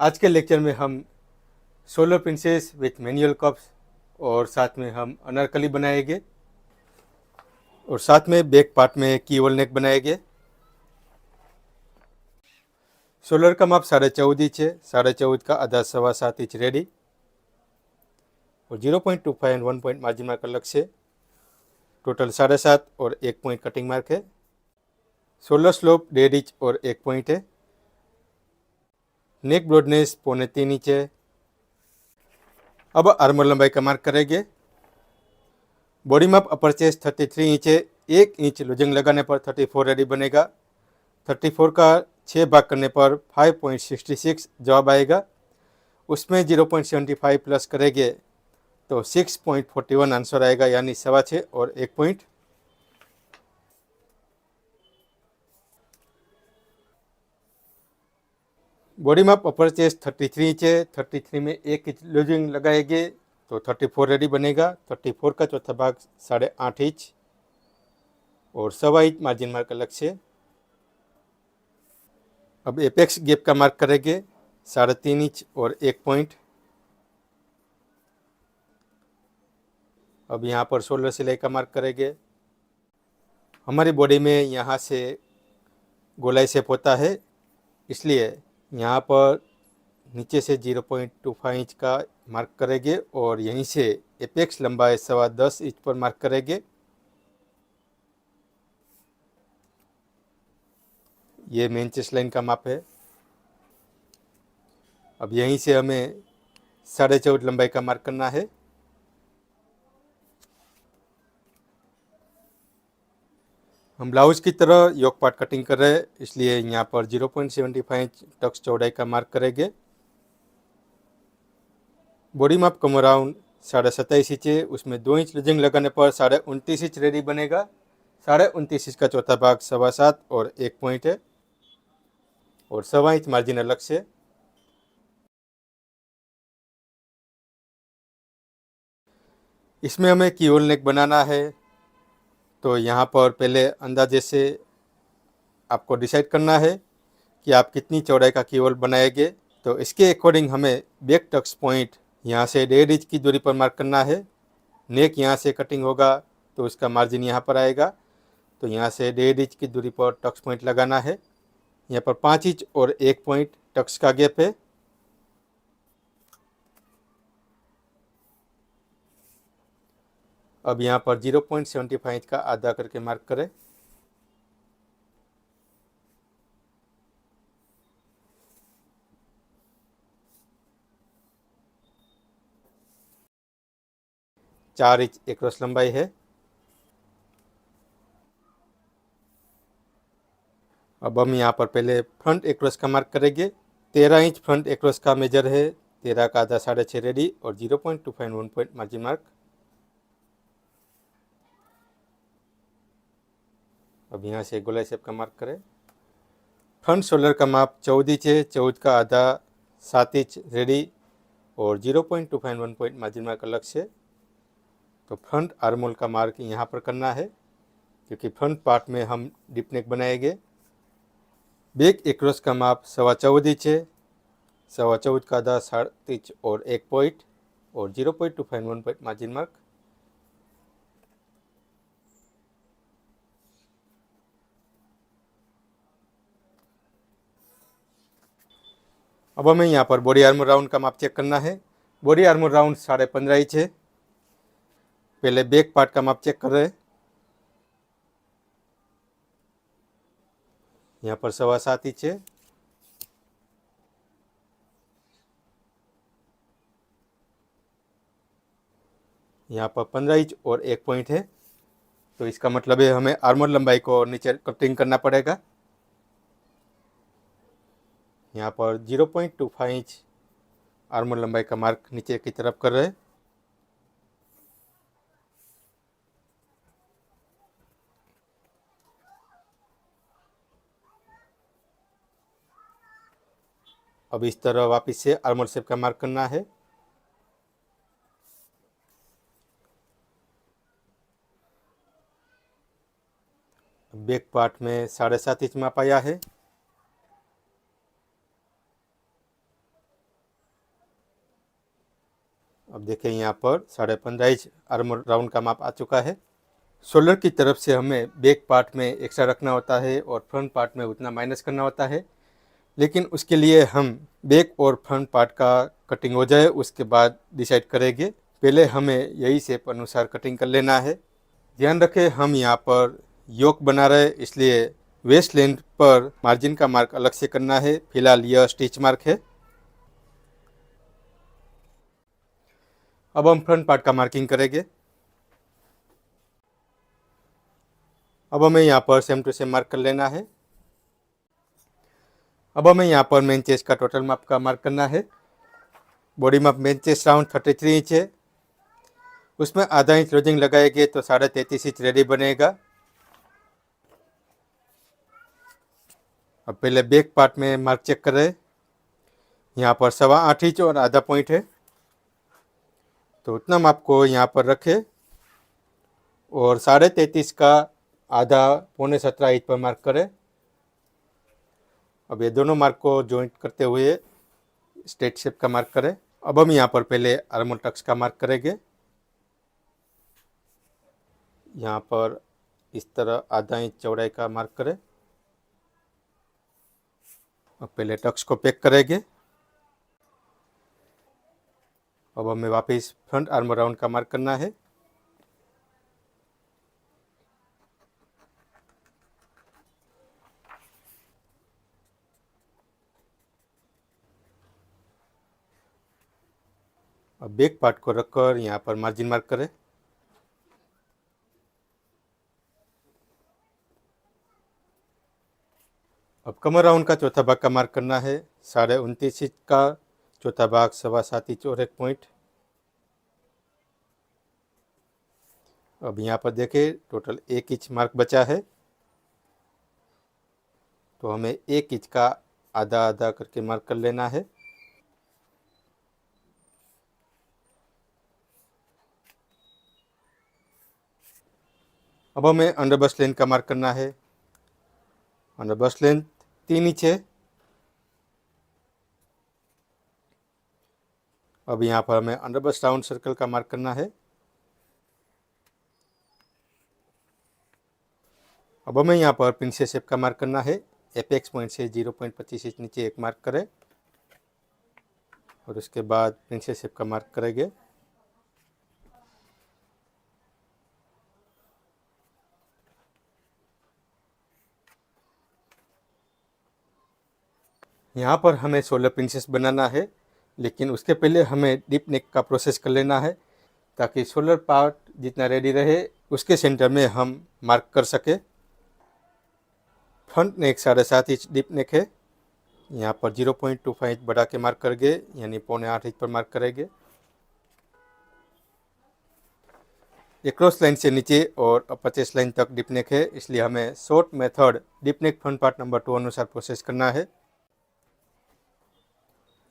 आज के लेक्चर में हम solar princess with manual cups और साथ में हम अनारकली बनाएंगे और साथ में बैक पार्ट में कीहोल नेक बनाएंगे। सोलर का माप 14.5 इंच है, 14.5 का आधा 7.25 इंच रेडी और 0.25 एंड 1 पॉइंट मार्जिन मार्क अलग से। टोटल 7.5 और 1 पॉइंट कटिंग मार्क है। सोलर स्लोप 1.5 इंच और 1 पॉइंट है। नेक ब्रॉडनेस 3.25 इंच है। अब आर्मर लंबाई का मार्क करेंगे। बॉडी माप अपर चेस्ट 33 इंच है। 1 इंच लूजिंग लगाने पर 34 रेडी बनेगा। 34 का 6 भाग करने पर 5.66 जवाब आएगा। उसमें 0.75 प्लस करेंगे तो 6.41 आंसर आएगा, यानी 6.25 और 1 पॉइंट। बॉडी माप अपर चेस्ट 33 इंच है। 33 में 1 इंच लूजिंग लगाएंगे तो 34 रेडी बनेगा। 34 का चौथा भाग 8.5 इंच और 1.25 इंच मार्जिन मार्क अलग से। अब एपेक्स गैप का मार्क करेंगे 3.5 इंच और 1 पॉइंट। अब यहाँ पर शोल्डर सिलाई का मार्क करेंगे। हमारी बॉडी में यहाँ से गोलाई शेप होता है, इसलिए यहाँ पर नीचे से 0.25 इंच का मार्क करेंगे और यहीं से एपेक्स लंबाई 10.25 इंच पर मार्क करेंगे। ये मेन चेस्ट लाइन का माप है। अब यहीं से हमें 14.5 लंबाई का मार्क करना है। हम ब्लाउज की तरह योक पार्ट कटिंग कर रहे हैं, इसलिए यहाँ पर 0.75 इंच टक्स चौड़ाई का मार्क करेंगे। बॉडी माप कम अराउंड 27.5 इंच है। उसमें 2 इंच लूजिंग लगाने पर 29.5 इंच रेडी बनेगा। 29.5 इंच का चौथा भाग 7.25 और 1 पॉइंट है और 1.25 इंच मार्जिन अलग से। इसमें हमें कीहोल नेक बनाना है, तो यहाँ पर पहले अंदाजे से आपको डिसाइड करना है कि आप कितनी चौड़ाई का कीहोल बनाएंगे। तो इसके अकॉर्डिंग हमें बैक टक्स पॉइंट यहाँ से 1.5 इंच की दूरी पर मार्क करना है। नेक यहाँ से कटिंग होगा तो उसका मार्जिन यहाँ पर आएगा, तो यहाँ से 1.5 इंच की दूरी पर टक्स पॉइंट लगाना है। यहाँ पर 5 इंच और 1 पॉइंट टक्स का गैप है। अब यहाँ पर 0.75 इंच का आधा करके मार्क करें। चार इंच एक्रॉस लंबाई है। अब हम यहाँ पर पहले फ्रंट एक्रॉस का मार्क करेंगे। 13 इंच फ्रंट एक्रॉस का मेजर है। 13 का आधा 6.5 रेडी और 0.25 1 पॉइंट मार्जिन मार्क। अब यहाँ से गोलाई शेप का मार्क करें। फ्रंट शोल्डर का माप 14 इंच है। 14 का आधा 7 इंच रेडी और 0.25 1 पॉइंट मार्जिन मार्क अलग से। तो फ्रंट आर्म होल का मार्क यहाँ पर करना है, क्योंकि फ्रंट पार्ट में हम डीप नेक बनाएंगे। बैक एक्रॉस का माप 14.25 इंच है। 14.25 का आधा 7 इंच और 1 पॉइंट और 0.25 1 पॉइंट मार्जिन मार्क। अब हमें यहाँ पर बॉडी आर्मर राउंड का माप चेक करना है। बॉडी आर्मर राउंड 15.5 इंच है। पहले बैक पार्ट का माप चेक कर रहे हैं। यहाँ पर 7.25 इंच है। यहाँ पर 15 इंच और 1 पॉइंट है, तो इसका मतलब है हमें आर्मर लंबाई को नीचे कटिंग करना पड़ेगा। यहाँ पर 0.25 इंच आर्मर लंबाई का मार्क नीचे की तरफ कर रहे हैं। अब इस तरह वापस से आर्मर शेप का मार्क करना है। बैक पार्ट में 7.5 इंच माप आया है। अब देखें यहाँ पर 15.5 इंच आर्मर राउंड का माप आ चुका है। शोल्डर की तरफ से हमें बैक पार्ट में एक्स्ट्रा रखना होता है और फ्रंट पार्ट में उतना माइनस करना होता है, लेकिन उसके लिए हम बैक और फ्रंट पार्ट का कटिंग हो जाए उसके बाद डिसाइड करेंगे। पहले हमें यही शेप अनुसार कटिंग कर लेना है। ध्यान रखें हम यहाँ पर योक बना रहे, इसलिए वेस्ट लेंथ पर मार्जिन का मार्क अलग से करना है। फिलहाल यह स्टिच मार्क है। अब हम फ्रंट पार्ट का मार्किंग करेंगे। अब हमें यहाँ पर सेम टू सेम मार्क कर लेना है। अब हमें यहाँ पर मेन चेस्ट का टोटल माप का मार्क करना है। बॉडी माप मेन चेस्ट राउंड 33 इंच है, उसमें आधा इंच लूजिंग लगाएंगे तो 33.5 इंच रेडी बनेगा। अब पहले बैक पार्ट में मार्क चेक करें। यहाँ पर 8.25 इंच और आधा पॉइंट है, तो उतना माप को यहाँ पर रखें और 33.5 का आधा 17.25 इंच पर मार्क करें। अब ये दोनों मार्क को जॉइंट करते हुए स्ट्रेट शेप का मार्क करें। अब हम यहाँ पर पहले आर्मर टक्स का मार्क करेंगे। यहाँ पर इस तरह आधा इंच चौड़ाई का मार्क करें। अब पहले टक्स को पैक करेंगे। अब हमें वापस फ्रंट आर्मर राउंड का मार्क करना है। अब बैक पार्ट को रखकर यहाँ पर मार्जिन मार्क करें। अब कमर राउंड का चौथा भाग का मार्क करना है। 29.5 इंच का चौथा भाग 7.25 इंच और 1 पॉइंट। अब यहाँ पर देखें टोटल 1 इंच मार्क बचा है, तो हमें 1 इंच का आधा आधा करके मार्क कर लेना है। अब हमें अंडर बस्ट लेंथ का मार्क करना है। अंडर बस्ट लेंथ 3 इंच है। अब यहाँ पर हमें अंडर बस्ट राउंड सर्कल का मार्क करना है। अब हमें यहाँ पर प्रिंसेस शेप का मार्क करना है। एपेक्स पॉइंट से 0.25 इंच नीचे एक मार्क करें और उसके बाद प्रिंसेस शेप का मार्क करेंगे। यहाँ पर हमें 16 प्रिंसेस बनाना है, लेकिन उसके पहले हमें डीप नेक का प्रोसेस कर लेना है ताकि शोल्डर पार्ट जितना रेडी रहे उसके सेंटर में हम मार्क कर सके। फ्रंट नेक 7.5 इंच डीप नेक है। यहाँ पर 0.25 इंच बढ़ा के मार्क करेंगे, यानी 7.25 इंच पर मार्क करेंगे। ये क्रॉस लाइन से नीचे और अपर चेस्ट लाइन तक डीप नेक है, इसलिए हमें short method deep neck front part number 2 अनुसार प्रोसेस करना है।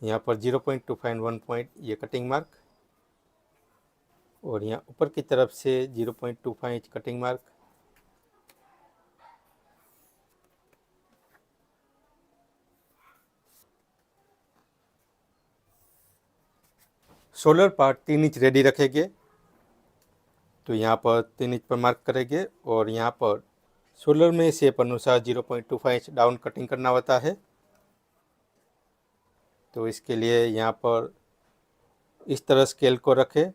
यहाँ पर 0.25 1 पॉइंट ये कटिंग मार्क और यहाँ ऊपर की तरफ से 0.25 inch cutting mark. Shoulder part 3 inch ready रखेंगे, तो यहाँ पर 3 इंच पर मार्क करेंगे और यहाँ पर शोल्डर में शेप अनुसार 0.25 इंच डाउन कटिंग करना होता है। तो इसके लिए यहाँ पर इस तरह स्केल को रखें,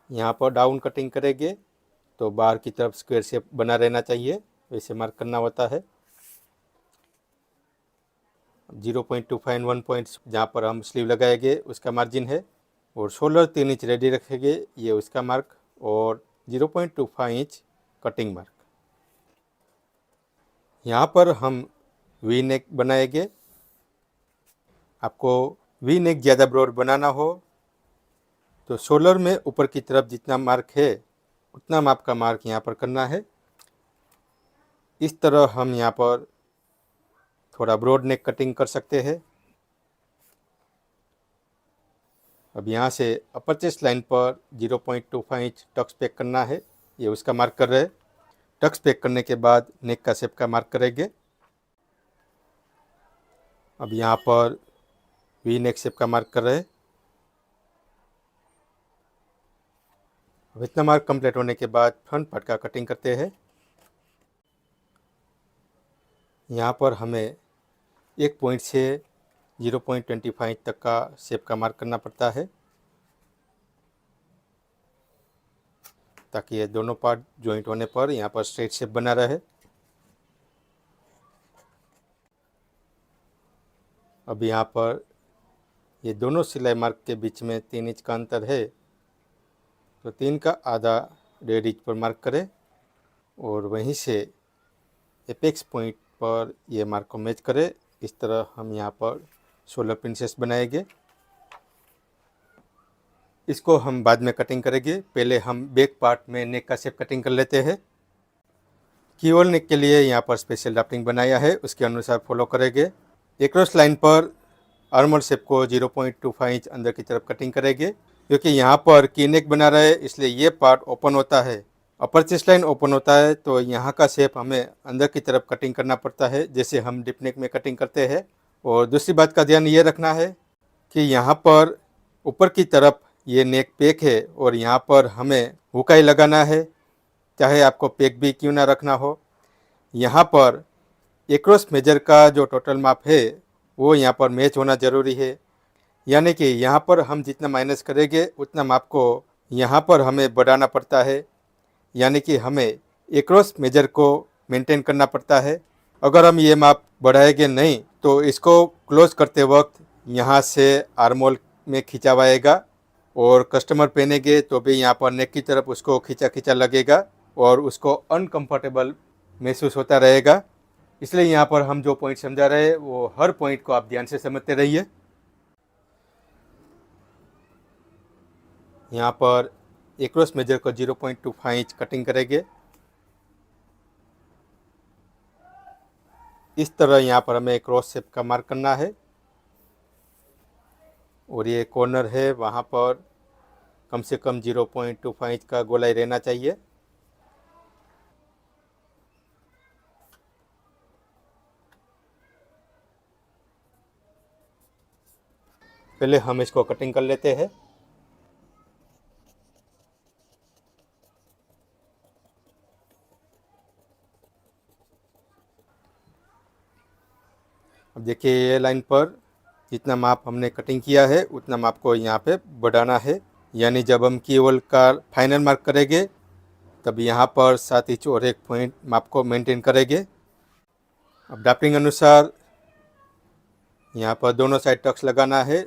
यहाँ पर डाउन कटिंग करेंगे तो बाहर की तरफ स्क्वायर शेप बना रहना चाहिए, वैसे मार्क करना होता है। 0.25 1 पॉइंट जहाँ पर हम स्लीव लगाएंगे उसका मार्जिन है और शोल्डर 3 इंच रेडी रखेंगे, ये उसका मार्क और 0.25 इंच कटिंग मार्क। यहाँ पर हम वी नेक बनाएंगे। आपको वी नेक ज़्यादा ब्रॉड बनाना हो तो शोल्डर में ऊपर की तरफ जितना मार्क है उतना माप का मार्क यहाँ पर करना है। इस तरह हम यहाँ पर थोड़ा ब्रॉड नेक कटिंग कर सकते हैं। अब यहाँ से अपर चेस्ट लाइन पर 0.25 इंच टक्स पैक करना है, ये उसका मार्क कर रहे हैं। टक्स पैक करने के बाद नेक का शेप का मार्क करेंगे। अब यहाँ पर वी नेक शेप का मार्क कर रहे हैं। अब इतना मार्क कंप्लीट होने के बाद फ्रंट पार्ट का कटिंग करते हैं। यहाँ पर हमें एक पॉइंट से 0.25 तक का शेप का मार्क करना पड़ता है, ताकि ये दोनों पार्ट जॉइंट होने पर यहाँ पर स्ट्रेट शेप बना रहे। अब यहाँ पर ये दोनों सिलाई मार्क के बीच में 3 इंच का अंतर है, तो 3 का आधा 1.5 इंच पर मार्क करें और वहीं से एपेक्स पॉइंट पर ये मार्क को मैच करें। इस तरह हम यहाँ पर शोल्डर प्रिंसेस बनाएंगे। इसको हम बाद में कटिंग करेंगे, पहले हम बैक पार्ट में नेक का शेप कटिंग कर लेते हैं। कीहोल नेक के लिए यहाँ पर स्पेशल ड्राफ्टिंग बनाया है, उसके अनुसार फॉलो करेंगे। एक्रॉस लाइन पर आर्मोल शेप को 0.25 इंच अंदर की तरफ कटिंग करेंगे, क्योंकि यहाँ पर की नेक बना रहे इसलिए ये पार्ट ओपन होता है। अपर चेस्ट लाइन ओपन होता है तो यहाँ का शेप हमें अंदर की तरफ कटिंग करना पड़ता है, जैसे हम डिप नेक में कटिंग करते हैं। और दूसरी बात का ध्यान ये रखना है कि यहाँ पर ऊपर की तरफ ये नेक पैक है और यहाँ पर हमें हुकाई लगाना है, चाहे आपको पैक भी क्यों ना रखना हो। यहाँ पर एक्रॉस मेजर का जो टोटल माप है वो यहाँ पर मैच होना ज़रूरी है, यानी कि यहाँ पर हम जितना माइनस करेंगे उतना माप को यहाँ पर हमें बढ़ाना पड़ता है, यानी कि हमें एक्रॉस मेजर को मेंटेन करना पड़ता है। अगर हम ये माप बढ़ाएंगे नहीं तो इसको क्लोज करते वक्त यहाँ से आर्मोल में खिंचावाएगा और कस्टमर पहनेंगे तो भी यहाँ पर नेक की तरफ उसको खींचा खींचा लगेगा और उसको अनकंफर्टेबल महसूस होता रहेगा। इसलिए यहाँ पर हम जो पॉइंट समझा रहे हैं वो हर पॉइंट को आप ध्यान से समझते रहिए। यहाँ पर एक्रॉस मेजर को 0.25 इंच कटिंग करेंगे। इस तरह यहाँ पर हमें क्रॉस शेप का मार्क करना है और ये कॉर्नर है वहाँ पर कम से कम 0.25 इंच का गोलाई रहना चाहिए। पहले हम इसको कटिंग कर लेते हैं। अब देखिए ये लाइन पर जितना माप हमने कटिंग किया है उतना माप को यहाँ पे बढ़ाना है, यानी जब हम कीहोल का फाइनल मार्क करेंगे तब यहाँ पर 7 इंच और एक पॉइंट माप को मेंटेन करेंगे। अब ड्राफ्टिंग अनुसार यहाँ पर दोनों साइड टक्स लगाना है।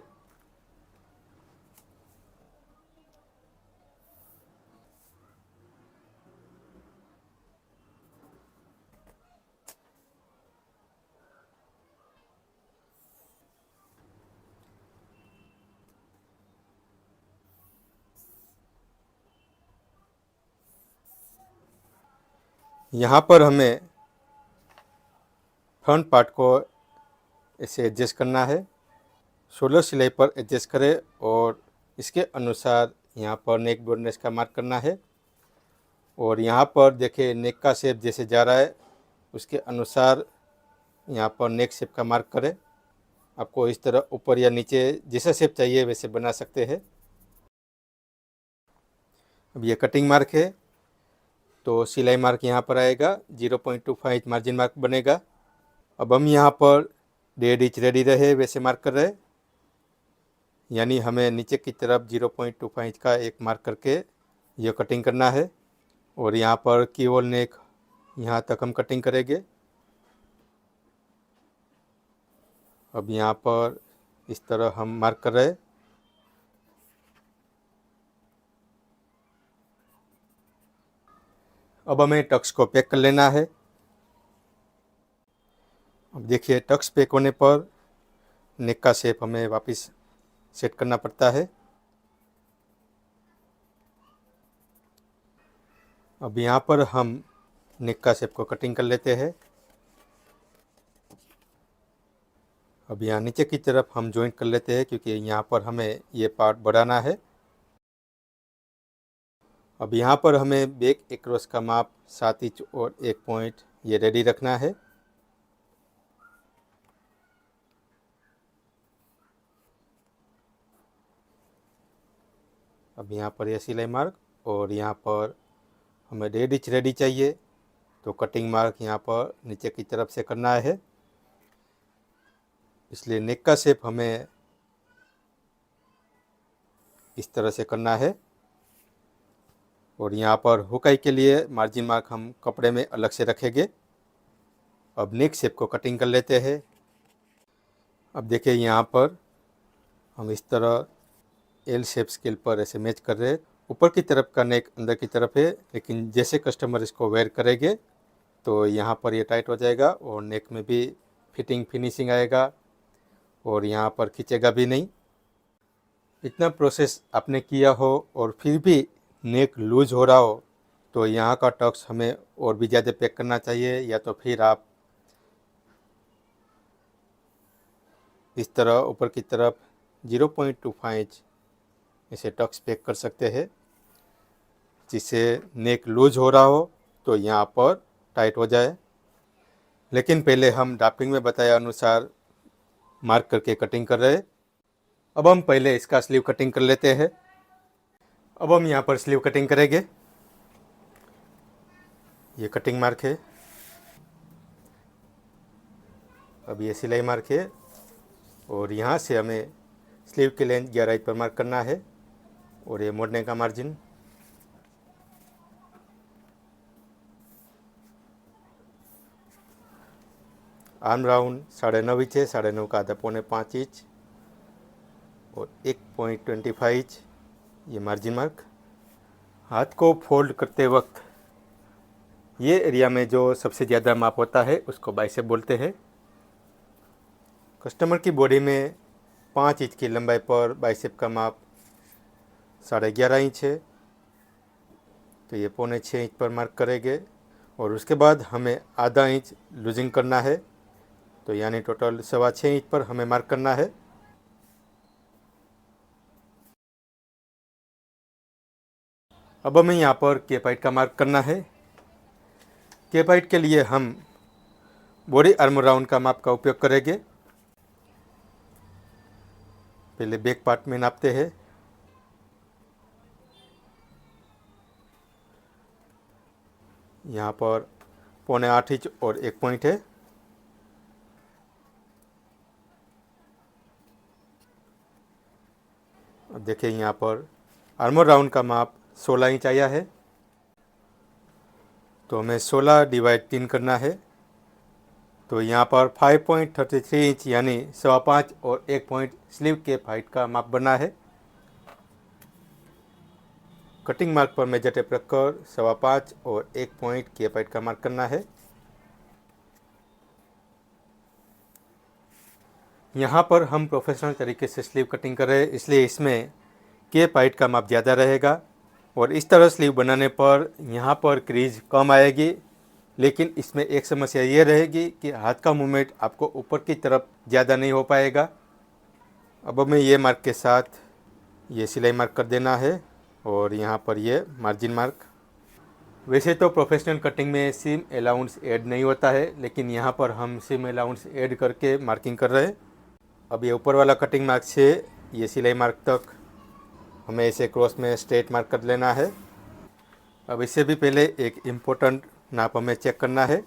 यहाँ पर हमें फ्रंट पार्ट को ऐसे एडजस्ट करना है, शोल्डर सिलाई पर एडजस्ट करें और इसके अनुसार यहाँ पर नेक ब्रॉडनेस का मार्क करना है। और यहाँ पर देखिए नेक का शेप जैसे जा रहा है उसके अनुसार यहाँ पर नेक शेप का मार्क करें। आपको इस तरह ऊपर या नीचे जैसा शेप चाहिए वैसे बना सकते हैं। अब ये कटिंग मार्क है तो सिलाई मार्क यहाँ पर आएगा, 0.25 इंच मार्जिन मार्क बनेगा। अब हम यहाँ पर 1.5 इंच रेडी रहे वैसे मार्क कर रहे हैं, यानी हमें नीचे की तरफ 0.25 इंच का एक मार्क करके यह कटिंग करना है। और यहाँ पर कीहोल नेक यहाँ तक हम कटिंग करेंगे। अब यहाँ पर इस तरह हम मार्क कर रहे हैं। अब हमें टक्स को पैक कर लेना है। अब देखिए टक्स पैक होने पर नेक का शेप हमें वापस सेट करना पड़ता है। अब यहाँ पर हम नेक का शेप को कटिंग कर लेते हैं। अब यहाँ नीचे की तरफ हम जॉइंट कर लेते हैं, क्योंकि यहाँ पर हमें ये पार्ट बढ़ाना है। अब यहाँ पर हमें बैक एक्रॉस का माप 7 इंच और एक पॉइंट ये रेडी रखना है। अब यहाँ पर ये सिलाई मार्क और यहाँ पर हमें 1.5 इंच रेडी चाहिए, तो कटिंग मार्क यहाँ पर नीचे की तरफ से करना है। इसलिए नेक का शेप हमें इस तरह से करना है। और यहाँ पर हुकाई के लिए मार्जिन मार्क हम कपड़े में अलग से रखेंगे। अब नेक शेप को कटिंग कर लेते हैं। अब देखिए यहाँ पर हम इस तरह एल शेप स्केल पर ऐसे मैच कर रहे हैं। ऊपर की तरफ का नेक अंदर की तरफ है, लेकिन जैसे कस्टमर इसको वेयर करेंगे तो यहाँ पर ये टाइट हो जाएगा और नेक में भी फिटिंग फिनिशिंग आएगा और यहाँ पर खींचेगा भी नहीं। इतना प्रोसेस आपने किया हो और फिर भी नेक लूज हो रहा हो तो यहाँ का टक्स हमें और भी ज़्यादा पैक करना चाहिए, या तो फिर आप इस तरह ऊपर की तरफ 0.25 इसे टक्स पैक कर सकते हैं, जिससे नेक लूज हो रहा हो तो यहाँ पर टाइट हो जाए। लेकिन पहले हम ड्राफ्टिंग में बताया अनुसार मार्क करके कटिंग कर रहे हैं। अब हम पहले इसका स्लीव कटिंग कर लेते हैं। अब हम यहाँ पर स्लीव कटिंग करेंगे। ये कटिंग मार्क है, अब ये सिलाई मार्क है और यहाँ से हमें स्लीव की लेंथ 11 इंच पर मार्क करना है और ये मोड़ने का मार्जिन। आर्म राउंड 9.5 इंच है, 9.5 का आधा 4.5 इंच और 1.25 इंच ये मार्जिन मार्क। हाथ को फोल्ड करते वक्त ये एरिया में जो सबसे ज़्यादा माप होता है उसको बाइसेप बोलते हैं। कस्टमर की बॉडी में 5 इंच की लंबाई पर बाइसेप का माप 11.5 इंच है, तो ये 6.25 इंच पर मार्क करेंगे और उसके बाद हमें आधा इंच लूजिंग करना है, तो यानी टोटल 6.25 इंच पर हमें मार्क करना है। अब हमें यहाँ पर केप हाइट का मार्क करना है। केप हाइट के लिए हम बॉडी आर्म राउंड का माप का उपयोग करेंगे। पहले बैक पार्ट में नापते हैं। यहाँ पर 7.25 इंच और 1 पॉइंट है। अब देखिए यहाँ पर आर्मर राउंड का माप 16 इंच आया है, तो हमें 16 डिवाइड 3 करना है, तो यहाँ पर 5.33 इंच यानी 5.25 और 1 पॉइंट स्लीव केप हाइट का माप बना है। कटिंग मार्क पर मेजर टेप रखकर 5.25 और 1 पॉइंट केप हाइट का मार्क करना है। यहाँ पर हम प्रोफेशनल तरीके से स्लीव कटिंग कर रहे हैं, इसलिए इसमें केप हाइट का माप ज़्यादा रहेगा और इस तरह स्लीव बनाने पर यहाँ पर क्रीज कम आएगी। लेकिन इसमें एक समस्या ये रहेगी कि हाथ का मूवमेंट आपको ऊपर की तरफ ज़्यादा नहीं हो पाएगा। अब हमें ये मार्क के साथ ये सिलाई मार्क कर देना है और यहाँ पर ये मार्जिन मार्क। वैसे तो प्रोफेशनल कटिंग में सीम अलाउंस ऐड नहीं होता है, लेकिन यहाँ पर हम सीम अलाउंस ऐड करके मार्किंग कर रहे हैं। अब ये ऊपर वाला कटिंग मार्क से ये सिलाई मार्क तक हमें इसे क्रॉस में स्ट्रेट मार्क कर लेना है। अब इससे भी पहले एक इम्पोर्टेंट नाप हमें चेक करना है।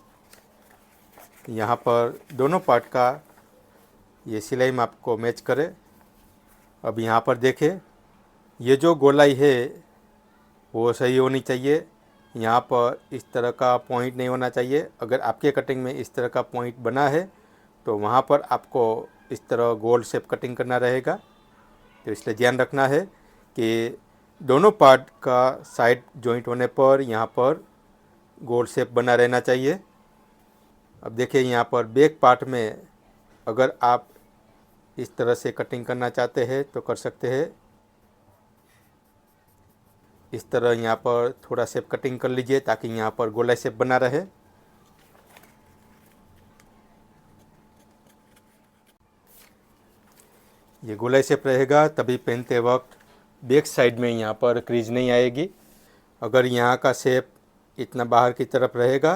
यहाँ पर दोनों पार्ट का ये सिलाई माप को मैच करें। अब यहाँ पर देखें, ये जो गोलाई है वो सही होनी चाहिए। यहाँ पर इस तरह का पॉइंट नहीं होना चाहिए। अगर आपके कटिंग में इस तरह का पॉइंट बना है तो वहाँ पर आपको इस तरह गोल शेप कटिंग करना रहेगा। तो इसलिए ध्यान रखना है कि दोनों पार्ट का साइड जॉइंट होने पर यहाँ पर गोल शेप बना रहना चाहिए। अब देखिए यहाँ पर बैक पार्ट में अगर आप इस तरह से कटिंग करना चाहते हैं तो कर सकते हैं। इस तरह यहाँ पर थोड़ा शेप कटिंग कर लीजिए ताकि यहाँ पर गोलाई शेप बना रहे। ये गोलाई शेप रहेगा तभी पहनते वक्त बैक साइड में यहाँ पर क्रीज नहीं आएगी। अगर यहाँ का शेप इतना बाहर की तरफ रहेगा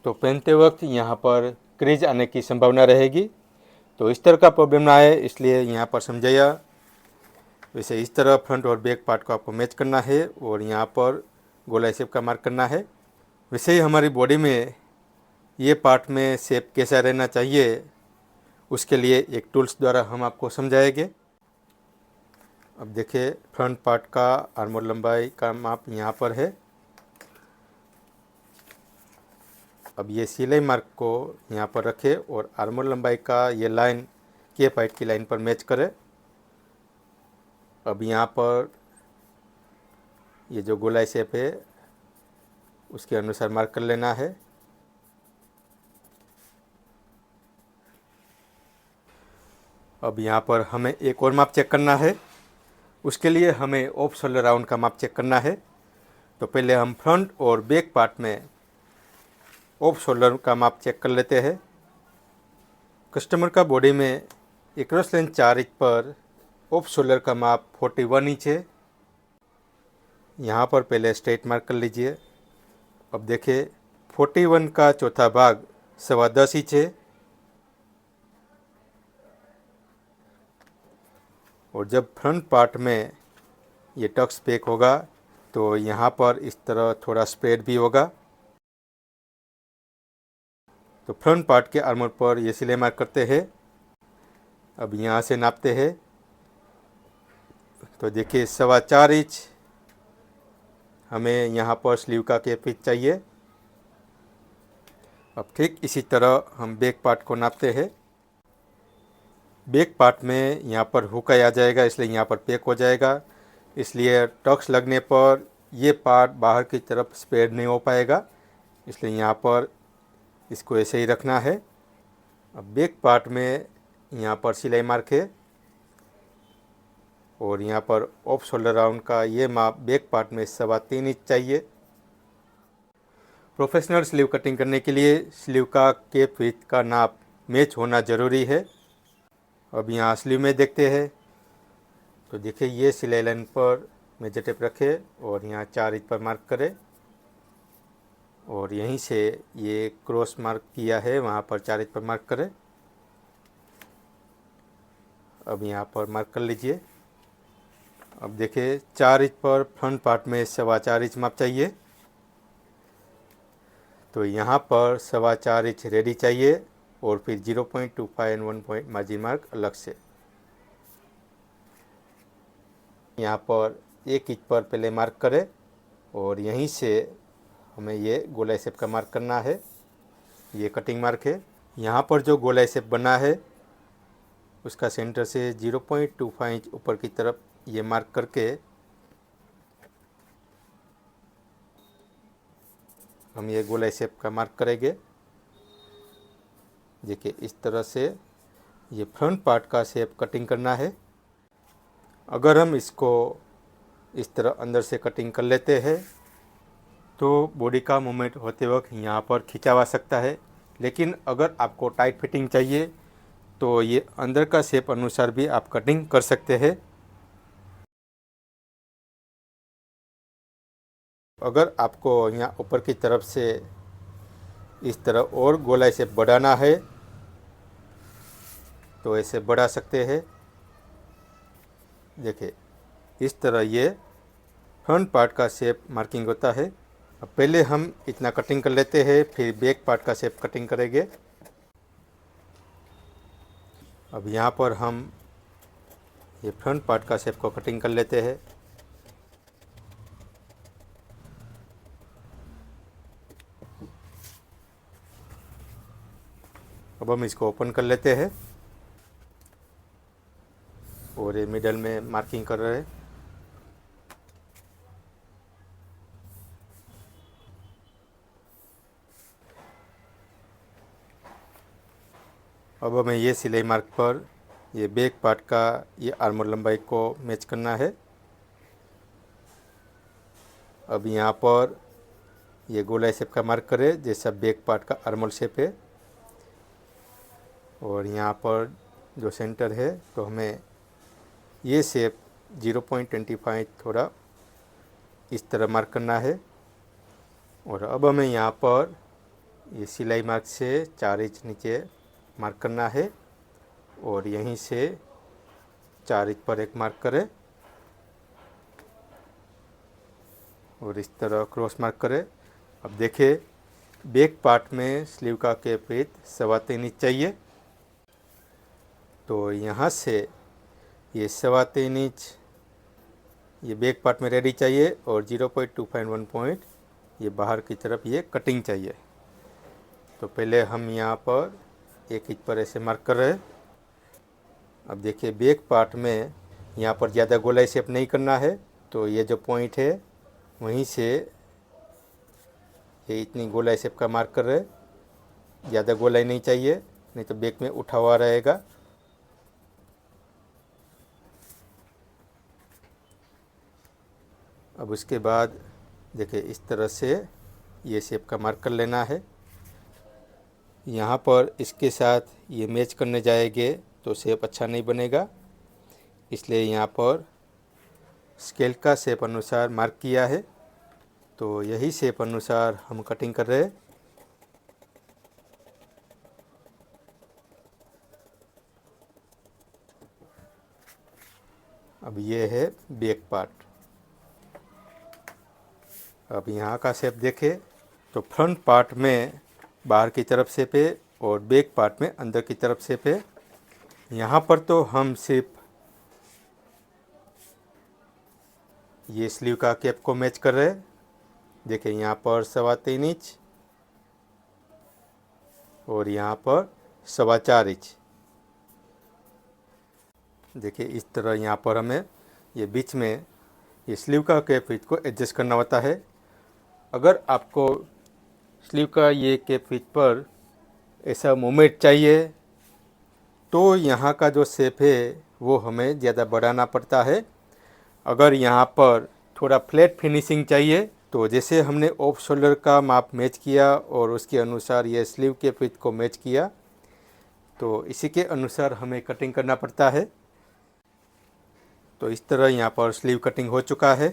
तो पहनते वक्त यहाँ पर क्रीज आने की संभावना रहेगी। तो इस तरह का प्रॉब्लम ना आए इसलिए यहाँ पर समझाया वैसे इस तरह फ्रंट और बैक पार्ट को आपको मैच करना है और यहाँ पर गोलाई शेप का मार्क करना है। वैसे ही हमारी बॉडी में ये पार्ट में शेप कैसा रहना चाहिए उसके लिए एक टूल्स द्वारा हम आपको समझाएंगे। अब देखिए, फ्रंट पार्ट का आर्मर लंबाई का माप यहाँ पर है। अब ये सिलाई मार्क को यहाँ पर रखें और आर्मर लंबाई का ये लाइन केप हाइट की लाइन पर मैच करें। अब यहाँ पर ये जो गोलाई शेप है उसके अनुसार मार्क कर लेना है। अब यहाँ पर हमें एक और माप चेक करना है। उसके लिए हमें ऑफ शोल्डर राउंड का माप चेक करना है। तो पहले हम फ्रंट और बैक पार्ट में ऑफ शोल्डर का माप चेक कर लेते हैं। कस्टमर का बॉडी में एक्रॉस लेंथ 4 इंच पर ऑफ शोल्डर का माप 41 इंच है। यहाँ पर पहले स्ट्रेट मार्क कर लीजिए। अब देखिए, 41 का चौथा भाग 10.25 इंच है और जब फ्रंट पार्ट में ये टक्स पैक होगा तो यहाँ पर इस तरह थोड़ा स्प्रेड भी होगा। तो फ्रंट पार्ट के आर्मर पर ये सिलाई मार्क करते हैं। अब यहाँ से नापते हैं तो देखिए 4.25 इंच हमें यहाँ पर स्लीव का केप पिच चाहिए। अब ठीक इसी तरह हम बैक पार्ट को नापते हैं। बैक पार्ट में यहाँ पर हुक आ जाएगा, इसलिए यहाँ पर पैक हो जाएगा, इसलिए टक्स लगने पर ये पार्ट बाहर की तरफ स्प्रेड नहीं हो पाएगा, इसलिए यहाँ पर इसको ऐसे ही रखना है। अब बैक पार्ट में यहाँ पर सिलाई मार्क है और यहाँ पर ऑफ शोल्डर राउंड का ये माप बैक पार्ट में 3.25 इंच चाहिए। प्रोफेशनल स्लीव कटिंग करने के लिए स्लीव का केप विड्थ का नाप मैच होना ज़रूरी है। अब यहाँ स्लीव में देखते हैं तो देखिए, ये सिलाई लाइन पर मेजर टेप रखें और यहाँ 4 इंच पर मार्क करें और यहीं से ये क्रॉस मार्क किया है वहाँ पर 4 इंच पर मार्क करें। अब यहाँ पर मार्क कर लीजिए। अब देखिए, 4 इंच पर फ्रंट पार्ट में 4.25 इंच माप चाहिए, तो यहाँ पर 4.25 इंच रेडी चाहिए और फिर 0.25 एंड 1 पॉइंट मार्जिन मार्क अलग से। यहाँ पर 1 इंच पर पहले मार्क करें और यहीं से हमें ये गोलाई शेप का मार्क करना है। ये कटिंग मार्क है। यहाँ पर जो गोलाई शेप बना है उसका सेंटर से 0.25 इंच ऊपर की तरफ ये मार्क करके हम ये गोलाई शेप का मार्क करेंगे। देखिए, इस तरह से ये फ्रंट पार्ट का शेप कटिंग करना है। अगर हम इसको इस तरह अंदर से कटिंग कर लेते हैं तो बॉडी का मूवमेंट होते वक्त यहाँ पर खिंचाव आ सकता है, लेकिन अगर आपको टाइट फिटिंग चाहिए तो ये अंदर का शेप अनुसार भी आप कटिंग कर सकते हैं। अगर आपको यहाँ ऊपर की तरफ से इस तरह और गोलाई शेप बढ़ाना है तो ऐसे बढ़ा सकते हैं। देखिए, इस तरह ये फ्रंट पार्ट का शेप मार्किंग होता है। अब पहले हम इतना कटिंग कर लेते हैं, फिर बैक पार्ट का शेप कटिंग करेंगे। अब यहाँ पर हम ये फ्रंट पार्ट का शेप को कटिंग कर लेते हैं। अब हम इसको ओपन कर लेते हैं और ये मिडल में मार्किंग कर रहे हैं। अब हमें ये सिलाई मार्क पर ये बैक पार्ट का ये आर्मर लंबाई को मैच करना है। अब यहाँ पर ये गोलाई शेप का मार्क करें जैसा बैक पार्ट का आर्मर शेप है और यहाँ पर जो सेंटर है तो हमें ये शेप 0.25 थोड़ा इस तरह मार्क करना है। और अब हमें यहाँ पर ये सिलाई मार्क से 4 इंच नीचे मार्क करना है और यहीं से 4 इंच पर एक मार्क करें और इस तरह क्रॉस मार्क करें। अब देखिए बैक पार्ट में स्लीव का कैप विड्थ 3.25 इंच चाहिए, तो यहाँ से ये 3.25 इंच ये बैक पार्ट में रेडी चाहिए और 0.251 पॉइंट ये बाहर की तरफ ये कटिंग चाहिए। तो पहले हम यहाँ पर 1 इंच पर ऐसे मार्क कर रहे हैं। अब देखिए बैक पार्ट में यहाँ पर ज़्यादा गोलाई शेप नहीं करना है, तो ये जो पॉइंट है वहीं से ये इतनी गोलाई शेप का मार्क कर रहे हैं। ज़्यादा गोलाई नहीं चाहिए, नहीं तो बैक में उठा हुआ रहेगा। अब उसके बाद देखिए इस तरह से ये शेप का मार्क कर लेना है। यहाँ पर इसके साथ ये मैच करने जाएंगे तो शेप अच्छा नहीं बनेगा, इसलिए यहाँ पर स्केल का शेप अनुसार मार्क किया है। तो यही शेप अनुसार हम कटिंग कर रहे हैं। अब ये है बैक पार्ट। अब यहाँ का शेप देखें तो फ्रंट पार्ट में बाहर की तरफ शेप है और बैक पार्ट में अंदर की तरफ शेप है। यहाँ पर तो हम सिर्फ ये स्लीव का कैप को मैच कर रहे हैं। देखिए यहाँ पर 3.25 इंच और यहाँ पर 4.25 इंच। देखिए इस तरह यहाँ पर हमें ये बीच में ये स्लीव का कैप विड्थ को एडजस्ट करना होता है। अगर आपको स्लीव का ये कैप विड्थ पर ऐसा मूवमेंट चाहिए तो यहाँ का जो शेप है वो हमें ज़्यादा बढ़ाना पड़ता है। अगर यहाँ पर थोड़ा फ्लैट फिनिशिंग चाहिए तो जैसे हमने ऑफ शोल्डर का माप मैच किया और उसके अनुसार ये स्लीव के विड्थ को मैच किया, तो इसी के अनुसार हमें कटिंग करना पड़ता है। तो इस तरह यहाँ पर स्लीव कटिंग हो चुका है।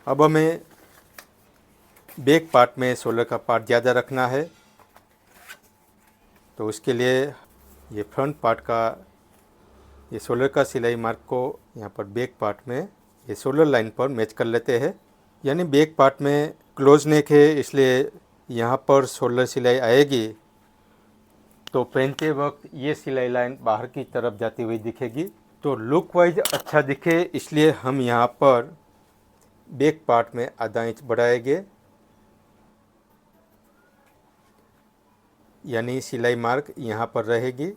अब हमें बैक पार्ट में शोल्डर का पार्ट ज़्यादा रखना है, तो उसके लिए ये फ्रंट पार्ट का ये शोल्डर का सिलाई मार्क को यहाँ पर बैक पार्ट में ये शोल्डर लाइन पर मैच कर लेते हैं। यानी बैक पार्ट में क्लोज नेक है, इसलिए यहाँ पर शोल्डर सिलाई आएगी तो पहनते वक्त ये सिलाई लाइन बाहर की तरफ जाती हुई दिखेगी, तो लुक वाइज अच्छा दिखे, इसलिए हम यहाँ पर बैक पार्ट में आधा इंच बढ़ाएंगे। यानी सिलाई मार्क यहाँ पर रहेगी।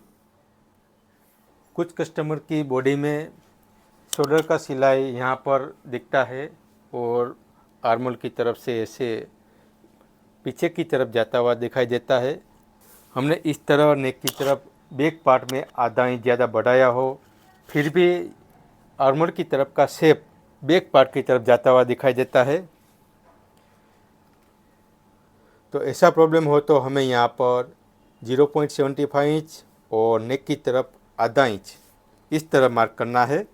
कुछ कस्टमर की बॉडी में शोल्डर का सिलाई यहाँ पर दिखता है और आर्मोल की तरफ से ऐसे पीछे की तरफ जाता हुआ दिखाई देता है। हमने इस तरह नेक की तरफ बैक पार्ट में आधा इंच ज़्यादा बढ़ाया हो, फिर भी आर्मोल की तरफ का शेप बैक पार्ट की तरफ जाता हुआ दिखाई देता है। तो ऐसा प्रॉब्लम हो तो हमें यहाँ पर 0.75 इंच और नेक की तरफ आधा इंच इस तरह मार्क करना है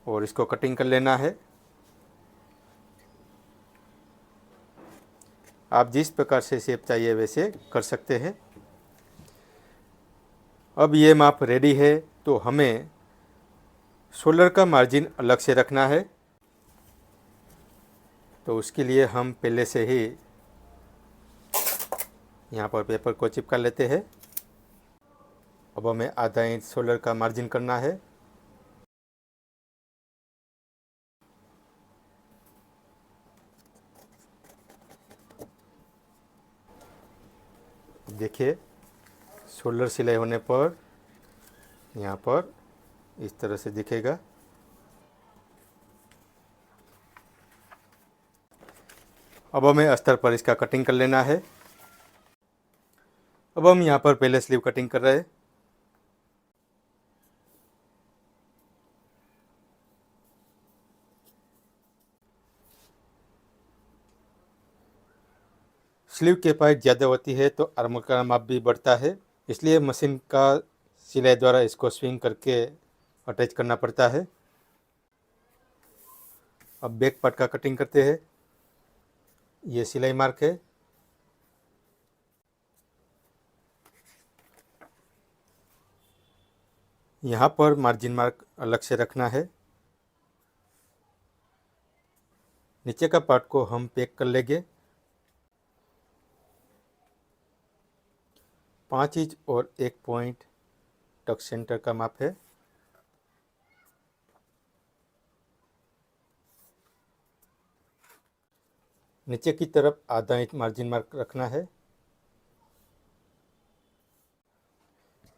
और इसको कटिंग कर लेना है। आप जिस प्रकार से शेप चाहिए वैसे कर सकते हैं। अब ये माप रेडी है, तो हमें शोल्डर का मार्जिन अलग से रखना है। तो उसके लिए हम पहले से ही यहाँ पर पेपर को चिपका लेते हैं। अब हमें आधा इंच शोल्डर का मार्जिन करना है। देखिए शोल्डर सिलाई होने पर यहाँ पर इस तरह से दिखेगा। अब हमें अस्तर पर इसका कटिंग कर लेना है। अब हम यहाँ पर पहले स्लीव कटिंग कर रहे हैं। स्लीव की पाइट ज़्यादा होती है तो आर्मोल का माप भी बढ़ता है, इसलिए मशीन का सिलाई द्वारा इसको स्विंग करके अटैच करना पड़ता है। अब बैक पार्ट का कटिंग करते हैं। ये सिलाई मार्क है। यहाँ पर मार्जिन मार्क अलग से रखना है। नीचे का पार्ट को हम पैक कर लेंगे। 5 इंच और 1 पॉइंट टक सेंटर का माप है। नीचे की तरफ आधा इंच मार्जिन मार्क रखना है।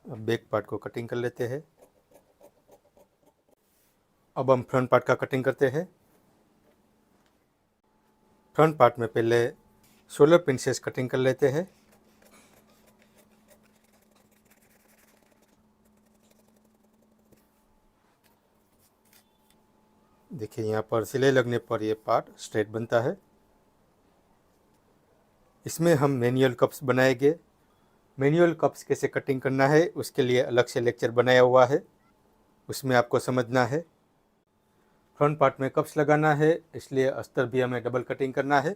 अब बैक पार्ट को कटिंग कर लेते हैं। अब हम फ्रंट पार्ट का कटिंग करते हैं। फ्रंट पार्ट में पहले शोल्डर प्रिंसेस कटिंग कर लेते हैं। देखिए यहाँ पर सिलाई लगने पर ये पार्ट स्ट्रेट बनता है। इसमें हम मैनुअल कप्स बनाएंगे। मैनुअल कप्स कैसे कटिंग करना है उसके लिए अलग से लेक्चर बनाया हुआ है, उसमें आपको समझना है। फ्रंट पार्ट में कप्स लगाना है, इसलिए अस्तर भी हमें डबल कटिंग करना है।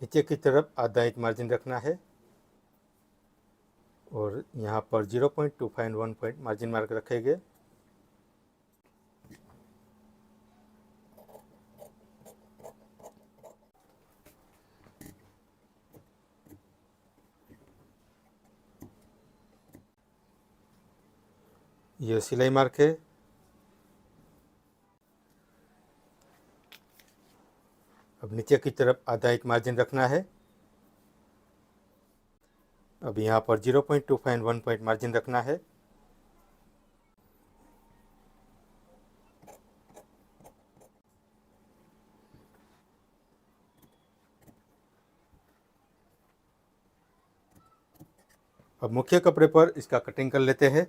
नीचे की तरफ आधा इंच मार्जिन रखना है और यहाँ पर 0.25 1 पॉइंट मार्जिन मार्क रखेंगे। यह सिलाई मार्क है। अब नीचे की तरफ आधा इंच मार्जिन रखना है। अब यहाँ पर 0.25 1 पॉइंट मार्जिन रखना है। अब मुख्य कपड़े पर इसका कटिंग कर लेते हैं।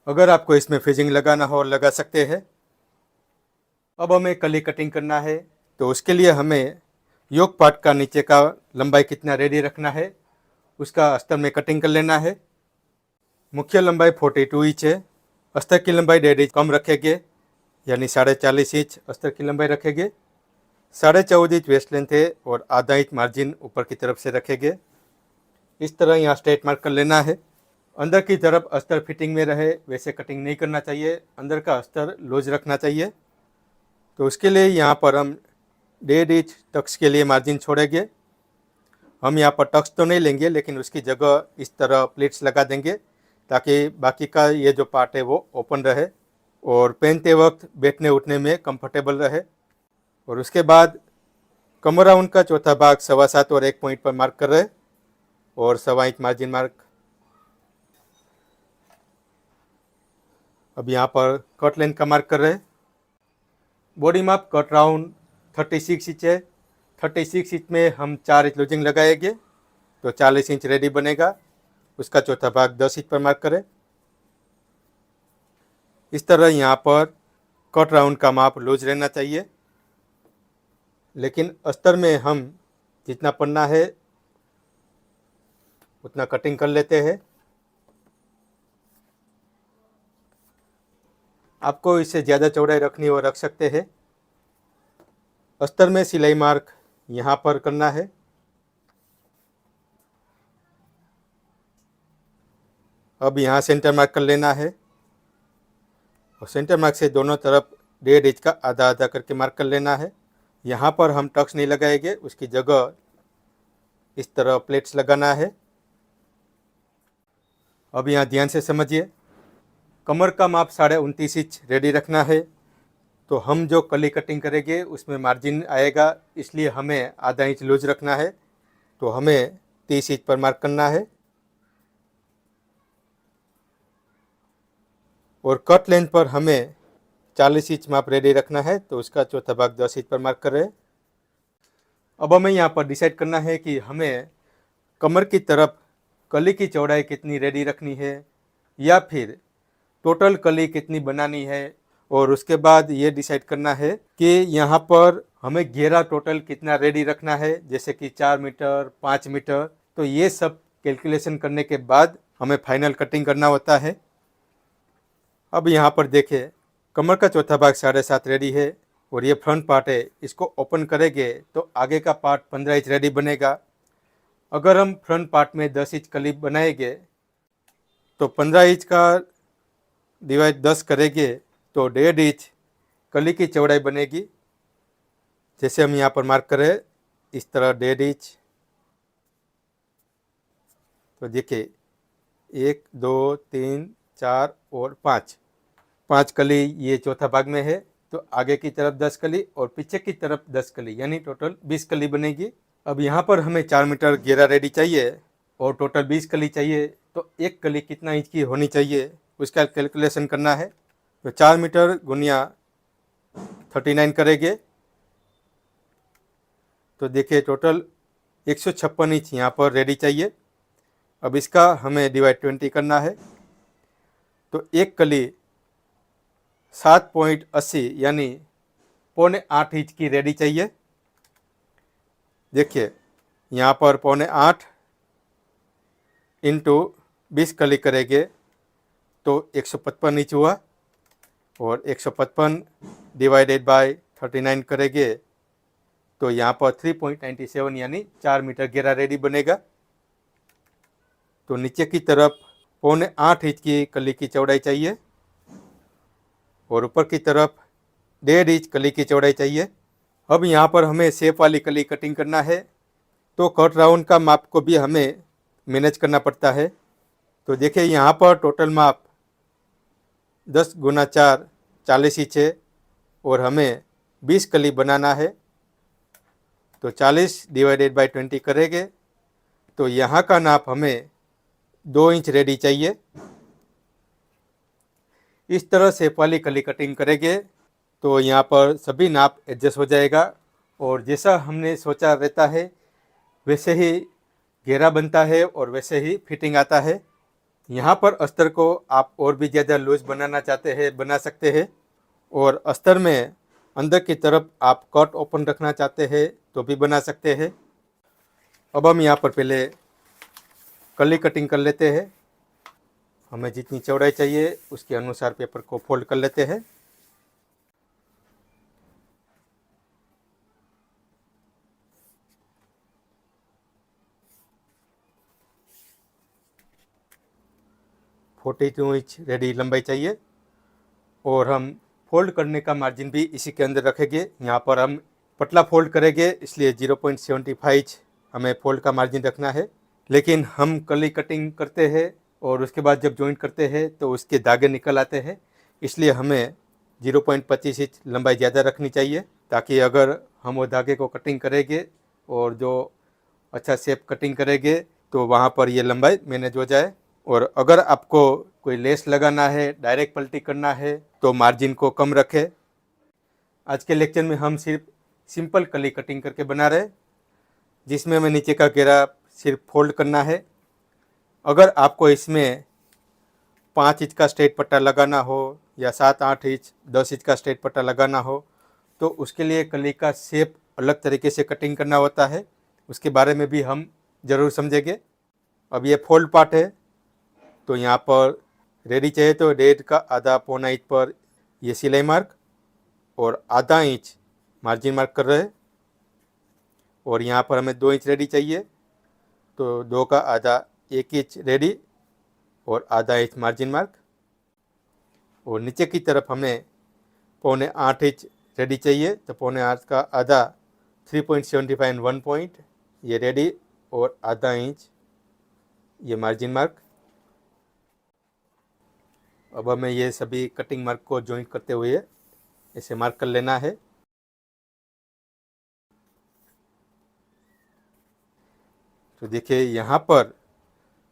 अगर आपको इसमें फिजिंग लगाना हो लगा सकते हैं। अब हमें कली कटिंग करना है, तो उसके लिए हमें योक पार्ट का नीचे का लंबाई कितना रेडी रखना है उसका अस्तर में कटिंग कर लेना है। मुख्य लंबाई 42 इंच है। अस्तर की लंबाई 1.5 इंच कम रखेंगे, यानी 40.5 इंच अस्तर की लंबाई रखेंगे। 14.5 इंच वेस्ट लेंथ है और आधा इंच मार्जिन ऊपर की तरफ से रखेंगे। इस तरह यहाँ स्ट्रेट मार्क कर लेना है। अंदर की तरफ अस्तर फिटिंग में रहे वैसे कटिंग नहीं करना चाहिए, अंदर का अस्तर लूज रखना चाहिए। तो उसके लिए यहाँ पर हम 1.5 इंच टक्स के लिए मार्जिन छोड़ेंगे। हम यहाँ पर टक्स तो नहीं लेंगे, लेकिन उसकी जगह इस तरह प्लेट्स लगा देंगे ताकि बाकी का ये जो पार्ट है वो ओपन रहे और पहनते वक्त बैठने उठने में कंफर्टेबल रहे। और उसके बाद कमर राउंड का चौथा भाग 7.25 और 1 पॉइंट पर मार्क कर रहे और 1.25 इंच मार्जिन मार्क। अब यहाँ पर कट लेंथ का मार्क कर रहे हैं। बॉडी माप कट राउंड 36 इंच है। 36 इंच में हम 4 इंच लूजिंग लगाएंगे तो 40 इंच रेडी बनेगा। उसका चौथा भाग 10 इंच पर मार्क करें। इस तरह यहाँ पर कट राउंड का माप लूज रहना चाहिए, लेकिन अस्तर में हम जितना पन्ना है उतना कटिंग कर लेते हैं। आपको इससे ज़्यादा चौड़ाई रखनी हो रख सकते हैं। अस्तर में सिलाई मार्क यहाँ पर करना है। अब यहाँ सेंटर मार्क कर लेना है और सेंटर मार्क से दोनों तरफ 1.5 इंच का आधा आधा करके मार्क कर लेना है। यहाँ पर हम टक्स नहीं लगाएंगे, उसकी जगह इस तरह प्लेट्स लगाना है। अब यहाँ ध्यान से समझिए, कमर का माप 29.5 इंच रेडी रखना है। तो हम जो कली कटिंग करेंगे उसमें मार्जिन आएगा, इसलिए हमें आधा इंच लूज रखना है। तो हमें 30 इंच पर मार्क करना है और कट लेंथ पर हमें 40 इंच माप रेडी रखना है। तो उसका चौथा भाग 10 इंच पर मार्क करें। अब हमें यहाँ पर डिसाइड करना है कि हमें कमर की तरफ कली की चौड़ाई कितनी रेडी रखनी है या फिर टोटल कली कितनी बनानी है। और उसके बाद ये डिसाइड करना है कि यहाँ पर हमें घेरा टोटल कितना रेडी रखना है, जैसे कि 4 मीटर 5 मीटर। तो ये सब कैलकुलेशन करने के बाद हमें फाइनल कटिंग करना होता है। अब यहाँ पर देखें, कमर का चौथा भाग 7.5 रेडी है और ये फ्रंट पार्ट है, इसको ओपन करेंगे तो आगे का पार्ट 15 इंच रेडी बनेगा। अगर हम फ्रंट पार्ट में 10 इंच कली बनाएंगे तो 15 इंच का डिवाइड 10 करेंगे तो 1.5 इंच कली की चौड़ाई बनेगी। जैसे हम यहाँ पर मार्क करें इस तरह 1.5 इंच, तो देखिए 1 2 3 4 और 5 कली ये चौथा भाग में है, तो आगे की तरफ 10 कली और पीछे की तरफ 10 कली, यानी टोटल 20 कली बनेगी। अब यहाँ पर हमें 4 मीटर घेरा रेडी चाहिए और टोटल 20 कली चाहिए, तो एक कली कितना इंच की होनी चाहिए उसका कैलकुलेशन करना है। तो 4 मीटर गुनिया 39 करेंगे तो देखिए टोटल 156 इंच यहाँ पर रेडी चाहिए। अब इसका हमें डिवाइड 20 करना है, तो एक कली 7.80 यानी 7.25 इंच की रेडी चाहिए। देखिए यहाँ पर 7.25 इंटू 20 कली करेंगे तो 155 इंच हुआ और 155 डिवाइडेड बाय 39 करेंगे तो यहाँ पर 3.97 यानी 4 मीटर घेरा रेडी बनेगा। तो नीचे की तरफ 7.25 इंच की कली की चौड़ाई चाहिए और ऊपर की तरफ 1.5 इंच कली की चौड़ाई चाहिए। अब यहाँ पर हमें शेप वाली कली कटिंग करना है, तो कट राउंड का माप को भी हमें मैनेज करना पड़ता है। तो देखिए यहाँ पर टोटल माप 10 गुना 4 40 इंच है और हमें 20 कली बनाना है, तो 40 डिवाइडेड बाय 20 करेंगे तो यहाँ का नाप हमें 2 इंच रेडी चाहिए। इस तरह से वाली कली कटिंग करेंगे तो यहाँ पर सभी नाप एडजस्ट हो जाएगा और जैसा हमने सोचा रहता है वैसे ही घेरा बनता है और वैसे ही फिटिंग आता है। यहाँ पर अस्तर को आप और भी ज़्यादा लूज बनाना चाहते हैं बना सकते हैं, और अस्तर में अंदर की तरफ आप कट ओपन रखना चाहते हैं तो भी बना सकते हैं। अब हम यहाँ पर पहले कली कटिंग कर लेते हैं। हमें जितनी चौड़ाई चाहिए उसके अनुसार पेपर को फोल्ड कर लेते हैं। फोर्टी 42 इंच रेडी लंबाई चाहिए और हम फोल्ड करने का मार्जिन भी इसी के अंदर रखेंगे। यहाँ पर हम पतला फोल्ड करेंगे इसलिए 0.75 इंच हमें फोल्ड का मार्जिन रखना है, लेकिन हम कली कटिंग करते हैं और उसके बाद जब जॉइंट करते हैं तो उसके धागे निकल आते हैं, इसलिए हमें 0.25 इंच लंबाई ज़्यादा रखनी चाहिए, ताकि अगर हम वो धागे को कटिंग करेंगे और जो अच्छा शेप कटिंग करेंगे तो वहाँ पर ये लंबाई मैनेज हो जाए। और अगर आपको कोई लेस लगाना है, डायरेक्ट पलटी करना है तो मार्जिन को कम रखें। आज के लेक्चर में हम सिर्फ सिंपल कली कटिंग करके बना रहे, जिसमें हमें नीचे का घेरा सिर्फ फोल्ड करना है। अगर आपको इसमें 5 इंच का स्ट्रेट पट्टा लगाना हो या 7-8 इंच 10 इंच का स्ट्रेट पट्टा लगाना हो तो उसके लिए कली का शेप अलग तरीके से कटिंग करना होता है, उसके बारे में भी हम ज़रूर समझेंगे। अब ये फोल्ड पार्ट है, तो यहाँ पर रेडी चाहिए तो 1.5 का आधा 1.25 इंच पर ये सिलाई मार्क और आधा इंच मार्जिन मार्क कर रहे हैं, और यहाँ पर हमें 2 इंच रेडी चाहिए तो 2 का आधा 1 इंच रेडी और आधा इंच मार्जिन मार्क, और नीचे की तरफ हमें 7.25 इंच रेडी चाहिए तो 7.25 का आधा 3.75 एंड 1 पॉइंट ये रेडी और आधा इंच ये मार्जिन मार्क। अब हमें ये सभी कटिंग मार्क को जॉइंट करते हुए ऐसे मार्क कर लेना है। तो देखिए यहाँ पर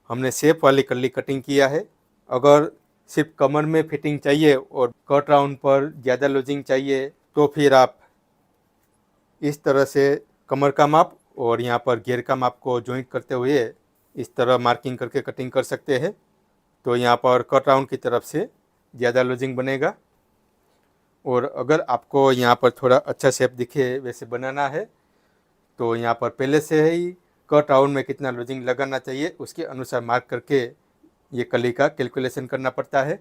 हमने शेप वाली कली कटिंग किया है। अगर सिर्फ कमर में फिटिंग चाहिए और कट राउंड पर ज़्यादा लूजिंग चाहिए तो फिर आप इस तरह से कमर का माप और यहाँ पर घेर का माप को जॉइंट करते हुए इस तरह मार्किंग करके कटिंग कर सकते हैं, तो यहाँ पर कट राउंड की तरफ से ज़्यादा लूजिंग बनेगा। और अगर आपको यहाँ पर थोड़ा अच्छा शेप दिखे वैसे बनाना है तो यहाँ पर पहले से ही कट राउंड में कितना लूजिंग लगाना चाहिए उसके अनुसार मार्क करके ये कली का कैलकुलेशन करना पड़ता है।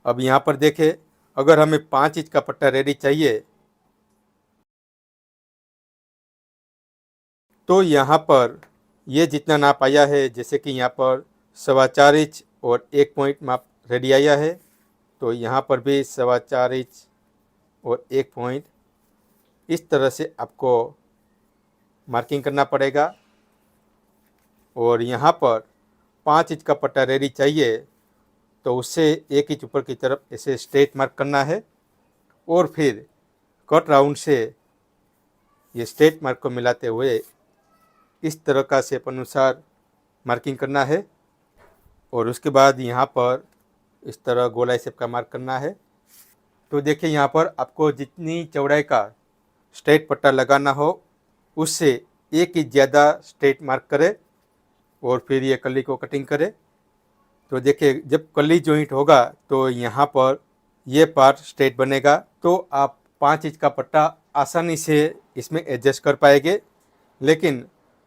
अब यहाँ पर देखें, अगर हमें 5 इंच का पट्टा रेडी चाहिए तो यहाँ पर ये जितना नाप आया है, जैसे कि यहाँ पर 4.25 इंच और 1 पॉइंट माप रेडी आया है, तो यहाँ पर भी 4.25 इंच और 1 पॉइंट इस तरह से आपको मार्किंग करना पड़ेगा। और यहाँ पर 5 इंच का पट्टा रेडी चाहिए तो उससे 1 इंच ऊपर की तरफ ऐसे स्ट्रेट मार्क करना है और फिर कट राउंड से ये स्ट्रेट मार्क को मिलाते हुए इस तरह का शेप अनुसार मार्किंग करना है। और उसके बाद यहाँ पर इस तरह गोलाई शेप का मार्क करना है। तो देखिए, यहाँ पर आपको जितनी चौड़ाई का स्ट्रेट पट्टा लगाना हो उससे 1 इंच ज़्यादा स्ट्रेट मार्क करें और फिर ये कली को कटिंग करें। तो देखिए, जब कली जॉइंट होगा तो यहाँ पर ये पार्ट स्ट्रेट बनेगा, तो आप 5 इंच का पट्टा आसानी से इसमें एडजस्ट कर पाएंगे। लेकिन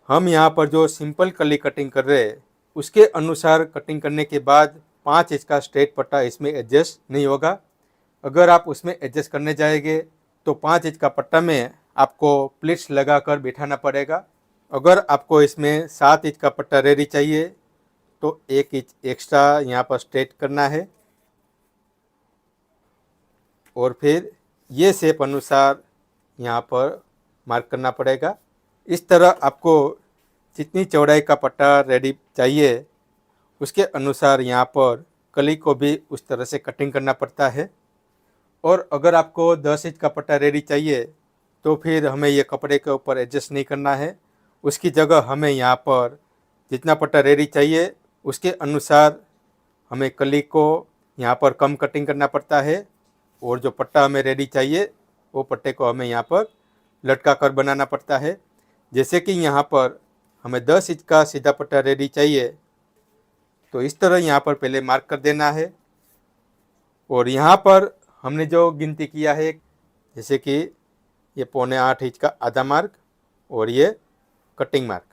हम यहाँ पर जो सिंपल कली कटिंग कर रहे हैं उसके अनुसार कटिंग करने के बाद 5 इंच का स्ट्रेट पट्टा इसमें एडजस्ट नहीं होगा। अगर आप उसमें एडजस्ट करने जाएंगे तो 5 इंच का पट्टा में आपको प्लीट्स लगाकर बिठाना पड़ेगा। अगर आपको इसमें 7 इंच का पट्टा रेडी चाहिए तो 1 इंच एक्स्ट्रा यहाँ पर स्ट्रेट करना है और फिर ये शेप अनुसार यहाँ पर मार्क करना पड़ेगा। इस तरह आपको जितनी चौड़ाई का पट्टा रेडी चाहिए उसके अनुसार यहाँ पर कली को भी उस तरह से कटिंग करना पड़ता है। और अगर आपको 10 इंच का पट्टा रेडी चाहिए तो फिर हमें ये कपड़े के ऊपर एडजस्ट नहीं करना है, उसकी जगह हमें यहाँ पर जितना पट्टा रेडी चाहिए उसके अनुसार हमें कली को यहाँ पर कम कटिंग करना पड़ता है और जो पट्टा हमें रेडी चाहिए वो पट्टे को हमें यहाँ पर लटका कर बनाना पड़ता है। जैसे कि यहाँ पर हमें 10 इंच का सीधा पट्टा रेडी चाहिए तो इस तरह यहाँ पर पहले मार्क कर देना है। और यहाँ पर हमने जो गिनती किया है, जैसे कि ये 7.25 इंच का आधा मार्क और ये कटिंग मार्क,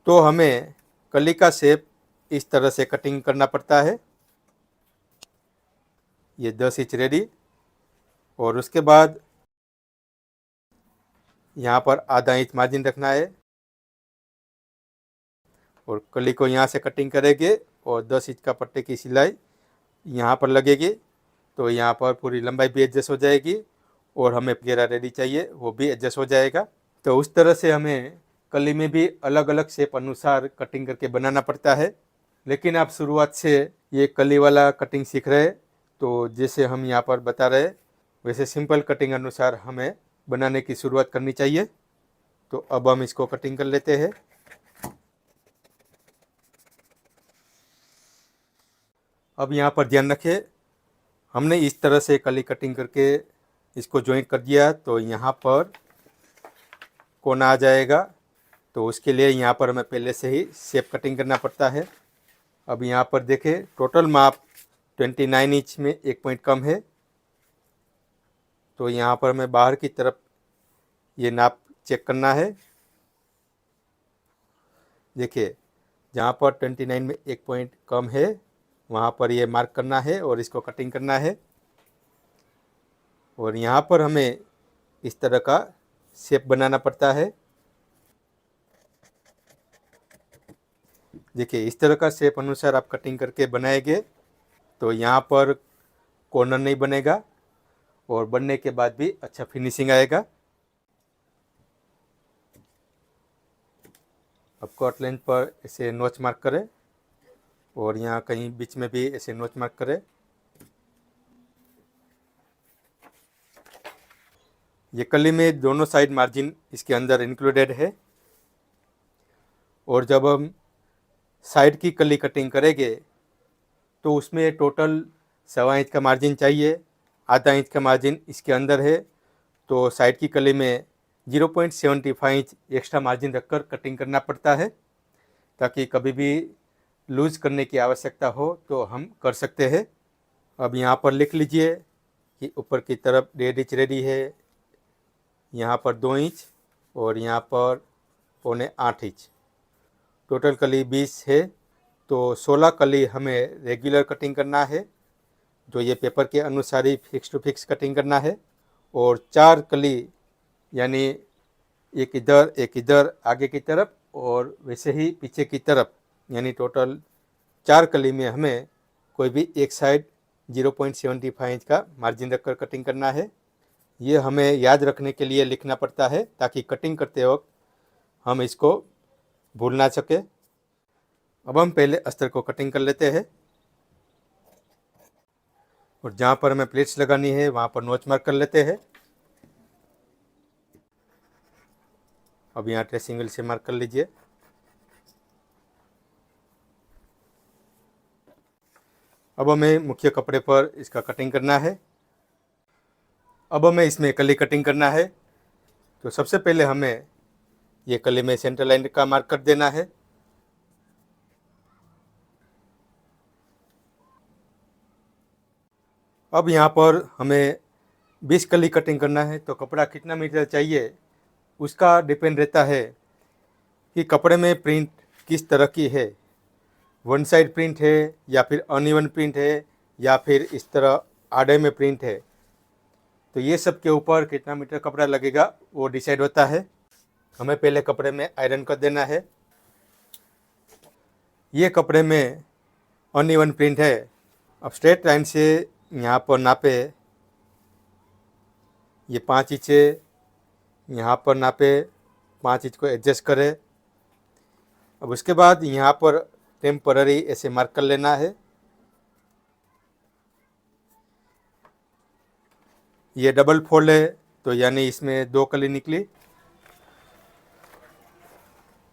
तो हमें कली का शेप इस तरह से कटिंग करना पड़ता है। ये 10 इंच रेडी और उसके बाद यहाँ पर आधा इंच मार्जिन रखना है और कली को यहाँ से कटिंग करेंगे और 10 इंच का पट्टे की सिलाई यहाँ पर लगेगी, तो यहाँ पर पूरी लंबाई भी एडजस्ट हो जाएगी और हमें घेरा रेडी चाहिए वो भी एडजस्ट हो जाएगा। तो उस तरह से हमें कली में भी अलग अलग शेप अनुसार कटिंग करके बनाना पड़ता है। लेकिन आप शुरुआत से ये कली वाला कटिंग सीख रहे हैं तो जैसे हम यहाँ पर बता रहे हैं वैसे सिंपल कटिंग अनुसार हमें बनाने की शुरुआत करनी चाहिए। तो अब हम इसको कटिंग कर लेते हैं। अब यहाँ पर ध्यान रखें, हमने इस तरह से कली कटिंग करके इसको जॉइंट कर दिया तो यहाँ पर कोना आ जाएगा, तो उसके लिए यहाँ पर हमें पहले से ही शेप कटिंग करना पड़ता है। अब यहाँ पर देखें, टोटल माप 29 इंच में 1 पॉइंट कम है, तो यहाँ पर हमें बाहर की तरफ ये नाप चेक करना है। देखिए, जहाँ पर 29 में 1 पॉइंट कम है वहाँ पर ये मार्क करना है और इसको कटिंग करना है। और यहाँ पर हमें इस तरह का शेप बनाना पड़ता है। देखिए, इस तरह का शेप अनुसार आप कटिंग करके बनाएंगे तो यहाँ पर कॉर्नर नहीं बनेगा और बनने के बाद भी अच्छा फिनिशिंग आएगा। अब कट लाइन पर ऐसे नोच मार्क करें और यहाँ कहीं बीच में भी ऐसे नोच मार्क करें। ये कली में दोनों साइड मार्जिन इसके अंदर इंक्लूडेड है और जब हम साइड की कली कटिंग करेंगे तो उसमें टोटल 1.25 इंच का मार्जिन चाहिए, आधा इंच का मार्जिन इसके अंदर है, तो साइड की कली में 0.75 इंच एक्स्ट्रा मार्जिन रखकर कटिंग करना पड़ता है ताकि कभी भी लूज करने की आवश्यकता हो तो हम कर सकते हैं। अब यहाँ पर लिख लीजिए कि ऊपर की तरफ 1.5 इंच रेडी है, यहाँ पर 2 इंच और यहाँ पर 7.25 इंच, टोटल कली 20 है, तो 16 कली हमें रेगुलर कटिंग करना है जो ये पेपर के अनुसार ही फिक्स टू फिक्स कटिंग करना है। और 4 कली यानी एक इधर आगे की तरफ और वैसे ही पीछे की तरफ, यानी टोटल 4 कली में हमें कोई भी एक साइड 0.75 इंच का मार्जिन रखकर कटिंग करना है। ये हमें याद रखने के लिए लिखना पड़ता है ताकि कटिंग करते वक्त हम इसको भूल ना सके। अब हम पहले अस्तर को कटिंग कर लेते हैं और जहाँ पर हमें प्लेट्स लगानी है वहाँ पर नोच मार्क कर लेते हैं। अब यहाँ ट्रेसिंग व्हील से मार्क कर लीजिए। अब हमें मुख्य कपड़े पर इसका कटिंग करना है। अब हमें इसमें कली कटिंग करना है। तो सबसे पहले हमें ये कली में सेंटर लाइन का मार्क कर देना है। अब यहाँ पर हमें 20 कली कटिंग करना है। तो कपड़ा कितना मीटर चाहिए उसका डिपेंड रहता है कि कपड़े में प्रिंट किस तरह की है, वन साइड प्रिंट है या फिर अनइवन प्रिंट है या फिर इस तरह आड़े में प्रिंट है। तो ये सब के ऊपर कितना मीटर कपड़ा लगेगा वो डिसाइड होता है। हमें पहले कपड़े में आयरन कर देना है। ये कपड़े में अनइवन प्रिंट है। अब स्ट्रेट लाइन से यहाँ पर नापे, ये 5 इंच है, यहाँ पर नापे 5 इंच को एडजस्ट करें। अब उसके बाद यहाँ पर टेम्पररी ऐसे मार्क कर लेना है। ये डबल फोल्ड है तो यानी इसमें 2 कली निकली।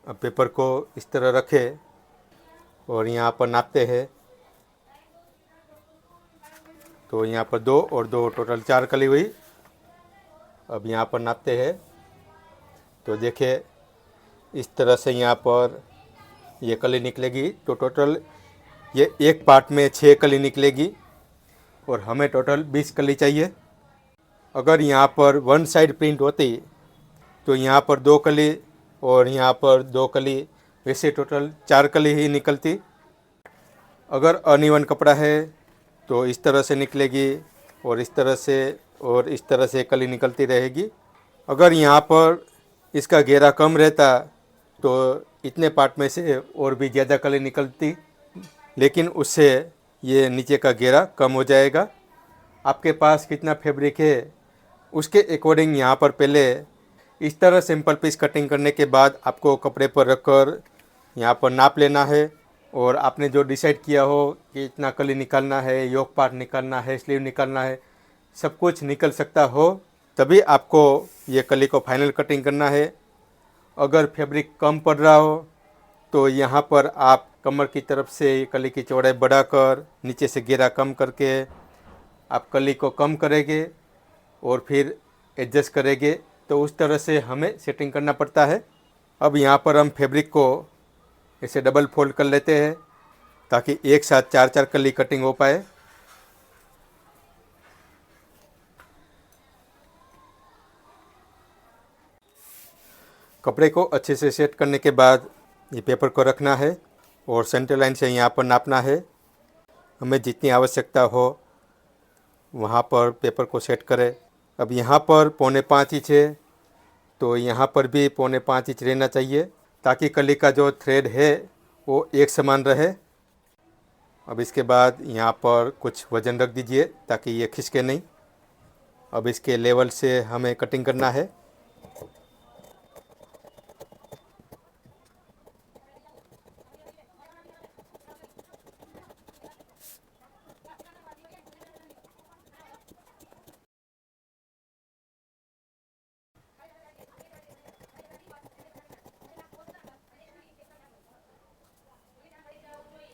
अब पेपर को इस तरह रखें और यहाँ पर नापते हैं। तो यहाँ पर 2 और 2 टोटल 4 कली हुई। अब यहाँ पर नापते हैं तो देखिए इस तरह से यहाँ पर ये कली निकलेगी। तो टोटल ये एक पार्ट में 6 कली निकलेगी और हमें टोटल 20 कली चाहिए। अगर यहाँ पर वन साइड प्रिंट होती तो यहाँ पर 2 कली और यहाँ पर 2 कली, वैसे टोटल 4 कली ही निकलती। अगर अनइवन कपड़ा है तो इस तरह से निकलेगी और इस तरह से कली निकलती रहेगी। अगर यहाँ पर इसका घेरा कम रहता तो इतने पार्ट में से और भी ज़्यादा कली निकलती, लेकिन उससे ये नीचे का घेरा कम हो जाएगा। आपके पास कितना फैब्रिक है उसके अकॉर्डिंग यहाँ पर पहले इस तरह सिंपल पीस कटिंग करने के बाद आपको कपड़े पर रखकर यहाँ पर नाप लेना है। और आपने जो डिसाइड किया हो कि इतना कली निकालना है, योक पार्ट निकालना है, स्लीव निकालना है, सब कुछ निकल सकता हो तभी आपको ये कली को फाइनल कटिंग करना है। अगर फैब्रिक कम पड़ रहा हो तो यहाँ पर आप कमर की तरफ से कली की चौड़ाई बढ़ाकर नीचे से घेरा कम करके आप कली को कम करेंगे और फिर एडजस्ट करेंगे। तो उस तरह से हमें सेटिंग करना पड़ता है। अब यहाँ पर हम फैब्रिक को ऐसे डबल फोल्ड कर लेते हैं ताकि एक साथ 4-4 कली कटिंग हो पाए। कपड़े को अच्छे से सेट करने के बाद ये पेपर को रखना है और सेंटर लाइन से यहाँ पर नापना है। हमें जितनी आवश्यकता हो वहाँ पर पेपर को सेट करें। अब यहाँ पर 4.25 इंच है तो यहाँ पर भी 4.25 इंच रहना चाहिए ताकि कली का जो थ्रेड है वो एक समान रहे। अब इसके बाद यहाँ पर कुछ वज़न रख दीजिए ताकि ये खिसके नहीं। अब इसके लेवल से हमें कटिंग करना है।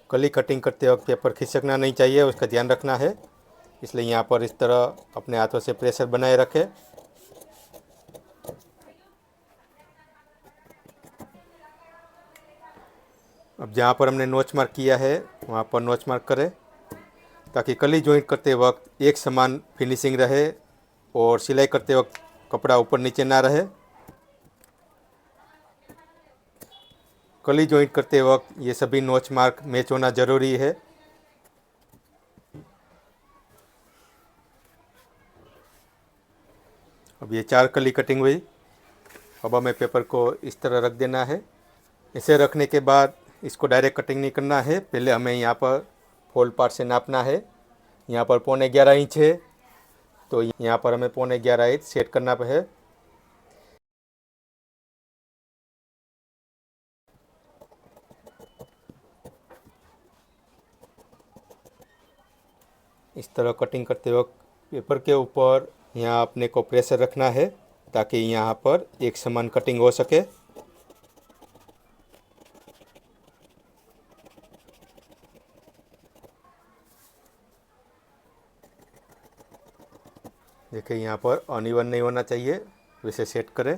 कली कटिंग करते वक्त पेपर खिसकना नहीं चाहिए, उसका ध्यान रखना है। इसलिए यहाँ पर इस तरह अपने हाथों से प्रेशर बनाए रखें। अब जहाँ पर हमने नोच मार्क किया है वहाँ पर नोच मार्क करें ताकि कली जॉइंट करते वक्त एक समान फिनिशिंग रहे और सिलाई करते वक्त कपड़ा ऊपर नीचे ना रहे। कली जॉइंट करते वक्त ये सभी नोच मार्क मैच होना ज़रूरी है। अब ये 4 कली कटिंग हुई। अब हमें पेपर को इस तरह रख देना है। इसे रखने के बाद इसको डायरेक्ट कटिंग नहीं करना है, पहले हमें यहाँ पर फोल्ड पार्ट से नापना है। यहाँ पर 11.25 इंच है, तो यहाँ पर हमें 11.25 इंच सेट करना है। इस तरह कटिंग करते वक्त पेपर के ऊपर यहाँ अपने को प्रेशर रखना है ताकि यहाँ पर एक समान कटिंग हो सके। देखिए यहाँ पर अनइवन नहीं होना चाहिए, वैसे सेट करें।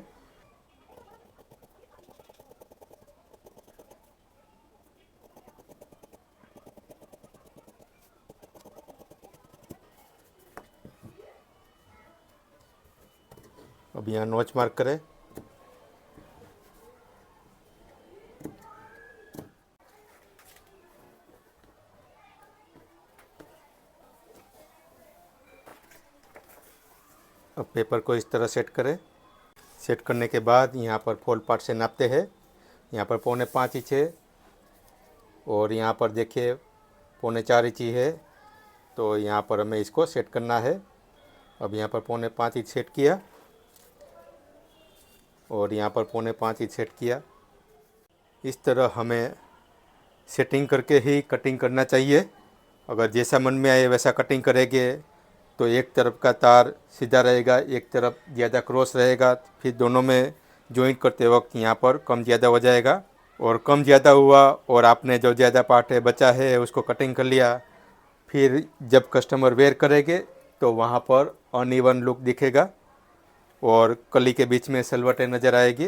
अब यहाँ नोच मार्क करें। अब पेपर को इस तरह सेट करें। सेट करने के बाद यहाँ पर फोल्ड पार्ट से नापते हैं। यहाँ पर 5.25 इंच है और यहाँ पर देखिए 4.25 इंच है, तो यहाँ पर हमें इसको सेट करना है। अब यहाँ पर 5.25 इंच सेट किया और यहाँ पर 5.25 इंच सेट किया। इस तरह हमें सेटिंग करके ही कटिंग करना चाहिए। अगर जैसा मन में आए वैसा कटिंग करेंगे तो एक तरफ का तार सीधा रहेगा, एक तरफ ज़्यादा क्रॉस रहेगा, फिर दोनों में जॉइंट करते वक्त यहाँ पर कम ज़्यादा हो जाएगा। और कम ज़्यादा हुआ और आपने जो ज़्यादा पार्ट है बचा है उसको कटिंग कर लिया, फिर जब कस्टमर वेयर करेंगे तो वहाँ पर अनइवन लुक दिखेगा और कली के बीच में सलवटें नज़र आएगी।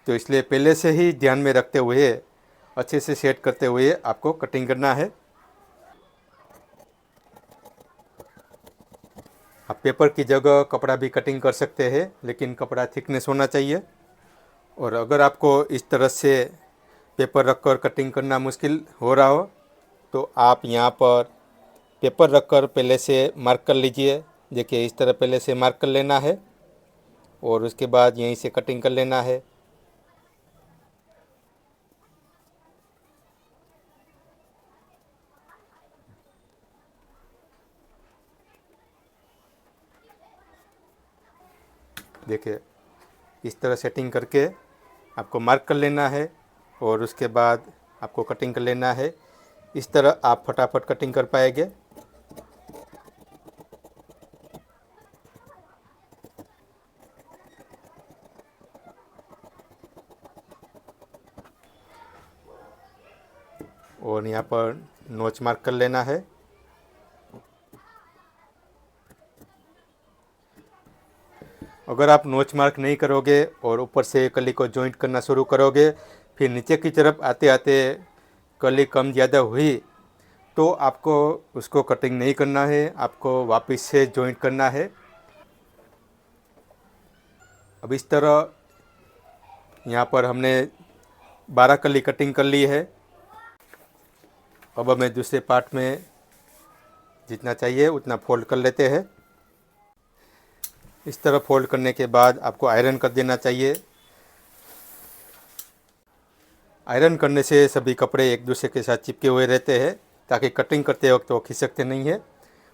तो इसलिए पहले से ही ध्यान में रखते हुए अच्छे से सेट करते हुए आपको कटिंग करना है। आप पेपर की जगह कपड़ा भी कटिंग कर सकते हैं, लेकिन कपड़ा थिकनेस होना चाहिए। और अगर आपको इस तरह से पेपर रखकर कटिंग करना मुश्किल हो रहा हो तो आप यहाँ पर पेपर रखकर पहले से मार्क कर लीजिए। देखिए इस तरह पहले से मार्क कर लेना है और उसके बाद यहीं से कटिंग कर लेना है। देखिए इस तरह सेटिंग करके आपको मार्क कर लेना है और उसके बाद आपको कटिंग कर लेना है। इस तरह आप फटाफट कटिंग कर पाएंगे। और यहाँ पर नोच मार्क कर लेना है। अगर आप नोच मार्क नहीं करोगे और ऊपर से कली को जॉइंट करना शुरू करोगे, फिर नीचे की तरफ आते आते कली कम ज़्यादा हुई तो आपको उसको कटिंग नहीं करना है, आपको वापस से जॉइंट करना है। अब इस तरह यहाँ पर हमने 12 कली कटिंग कर ली है। अब हमें दूसरे पार्ट में जितना चाहिए उतना फोल्ड कर लेते हैं। इस तरह फोल्ड करने के बाद आपको आयरन कर देना चाहिए। आयरन करने से सभी कपड़े एक दूसरे के साथ चिपके हुए रहते हैं ताकि कटिंग करते वक्त वो खिसकते नहीं है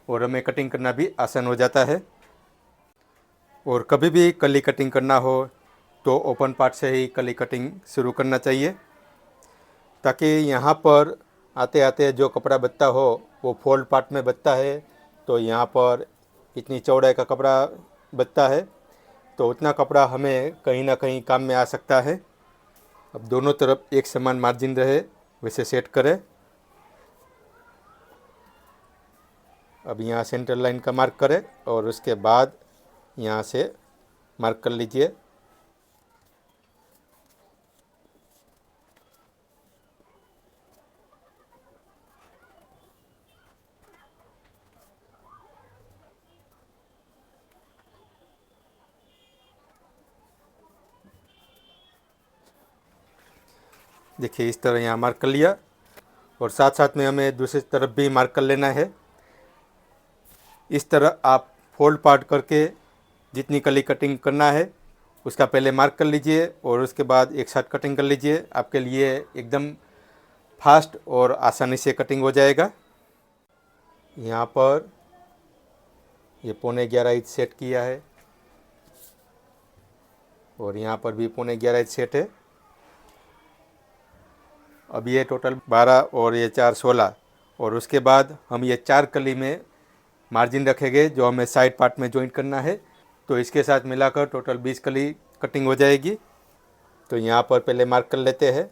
और हमें कटिंग करना भी आसान हो जाता है। और कभी भी कली कटिंग करना हो तो ओपन पार्ट से ही कली कटिंग शुरू करना चाहिए ताकि यहाँ पर आते आते जो कपड़ा बचता हो वो फोल्ड पार्ट में बचता है। तो यहाँ पर इतनी चौड़ाई का कपड़ा बचता है तो उतना कपड़ा हमें कहीं ना कहीं काम में आ सकता है। अब दोनों तरफ एक समान मार्जिन रहे वैसे सेट करें। अब यहाँ सेंटर लाइन का मार्क करें और उसके बाद यहाँ से मार्क कर लीजिए। देखिए इस तरह यहाँ मार्क कर लिया और साथ साथ में हमें दूसरी तरफ भी मार्क कर लेना है। इस तरह आप फोल्ड पार्ट करके जितनी कली कटिंग करना है उसका पहले मार्क कर लीजिए और उसके बाद एक साथ कटिंग कर लीजिए। आपके लिए एकदम फास्ट और आसानी से कटिंग हो जाएगा। यहाँ पर ये 11:15 इंच सेट किया है और यहाँ पर भी 11:15 इंच सेट है। अब ये टोटल 12 और ये 4 16 और उसके बाद हम ये 4 कली में मार्जिन रखेंगे जो हमें साइड पार्ट में जॉइंट करना है। तो इसके साथ मिलाकर टोटल 20 कली कटिंग हो जाएगी। तो यहाँ पर पहले मार्क कर लेते हैं।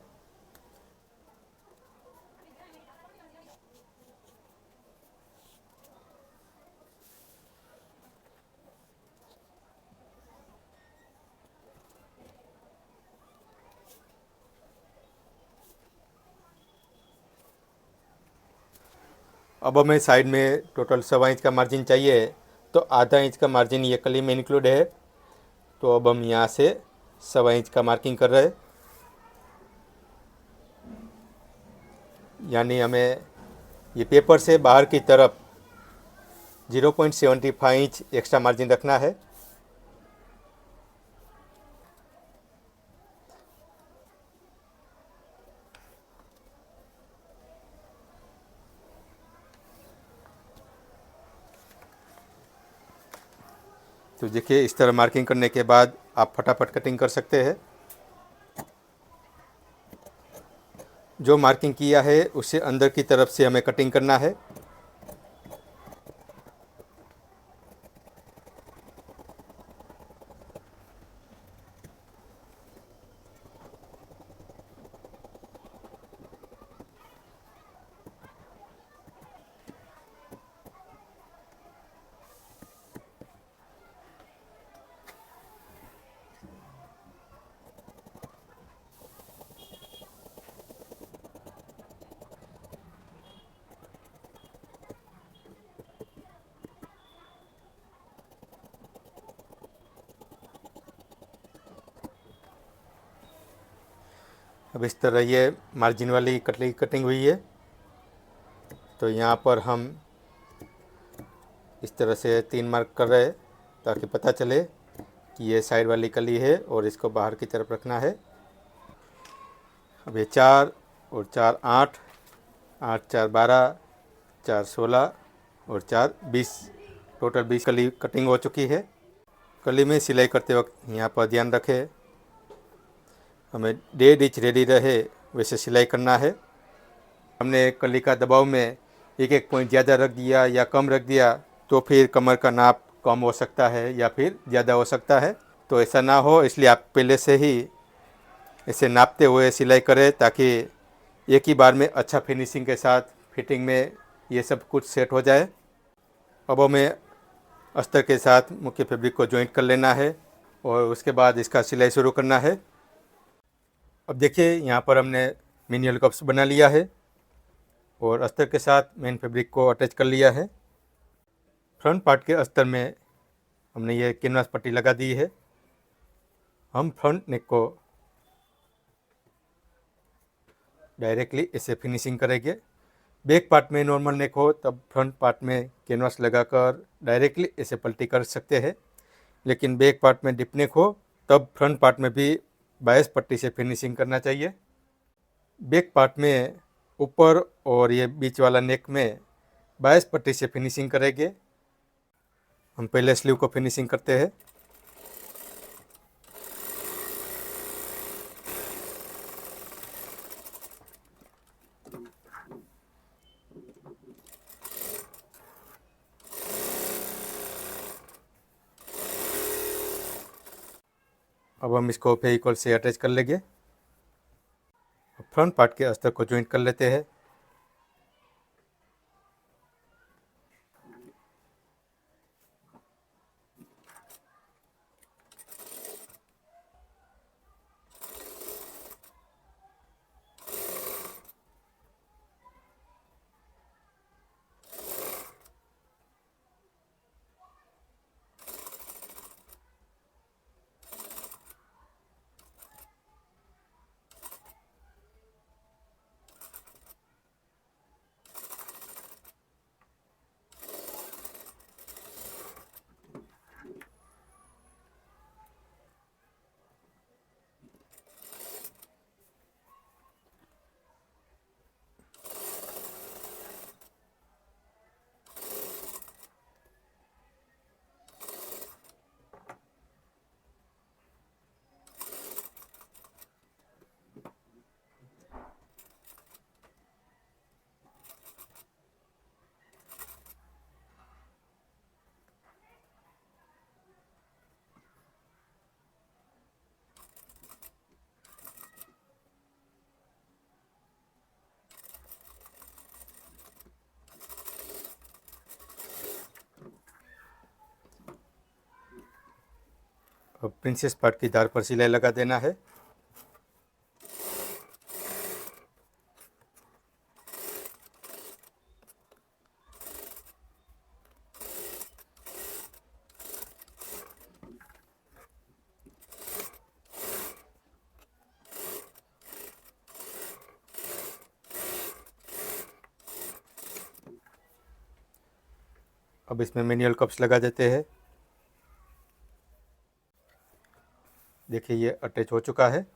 अब हमें साइड में टोटल 1.25 इंच का मार्जिन चाहिए, तो आधा इंच का मार्जिन ये कली में इंक्लूड है। तो अब हम यहाँ से 1.25 इंच का मार्किंग कर रहे हैं, यानी हमें ये पेपर से बाहर की तरफ 0.75 इंच एक्स्ट्रा मार्जिन रखना है। तो देखिए इस तरह मार्किंग करने के बाद आप फटाफट कटिंग कर सकते हैं। जो मार्किंग किया है उससे अंदर की तरफ से हमें कटिंग करना है। अब इस तरह ये मार्जिन वाली कटली कटिंग हुई है। तो यहाँ पर हम इस तरह से 3 मार्क कर रहे हैं ताकि पता चले कि ये साइड वाली कली है और इसको बाहर की तरफ रखना है। अब ये 4 और 4 8, 8 4 12, 4 16 और 4 20, टोटल 20 कली कटिंग हो चुकी है। कली में सिलाई करते वक्त यहाँ पर ध्यान रखें, हमें 1.5 इंच रेडी रहे वैसे सिलाई करना है। हमने कली का दबाव में एक पॉइंट ज़्यादा रख दिया या कम रख दिया तो फिर कमर का नाप कम हो सकता है या फिर ज़्यादा हो सकता है। तो ऐसा ना हो इसलिए आप पहले से ही इसे नापते हुए सिलाई करें ताकि एक ही बार में अच्छा फिनिशिंग के साथ फिटिंग में ये सब कुछ सेट हो जाए। अब हमें अस्तर के साथ मुख्य फैब्रिक को जॉइंट कर लेना है और उसके बाद इसका सिलाई शुरू करना है। अब देखिए यहाँ पर हमने मैनुअल कप्स बना लिया है और अस्तर के साथ मेन फैब्रिक को अटैच कर लिया है। फ्रंट पार्ट के अस्तर में हमने ये कैनवास पट्टी लगा दी है। हम फ्रंट नेक को डायरेक्टली इसे फिनिशिंग करेंगे। बैक पार्ट में नॉर्मल नेक हो तब फ्रंट पार्ट में कैनवास लगाकर डायरेक्टली इसे पल्टी कर सकते हैं, लेकिन बैक पार्ट में डिप नेक हो तब फ्रंट पार्ट में भी 22 पट्टी से फिनिशिंग करना चाहिए। बैक पार्ट में ऊपर और ये बीच वाला नेक में 22 पट्टी से फिनिशिंग करेंगे। हम पहले स्लीव को फिनिशिंग करते हैं। अब हम इसको फेविकॉल से अटैच कर लेंगे। फ्रंट पार्ट के अस्तर को जॉइंट कर लेते हैं। अब प्रिंसेस पार्ट की धार पर सिलाई लगा देना है। अब इसमें मैनुअल कप्स लगा देते हैं। देखिए ये अटैच हो चुका है।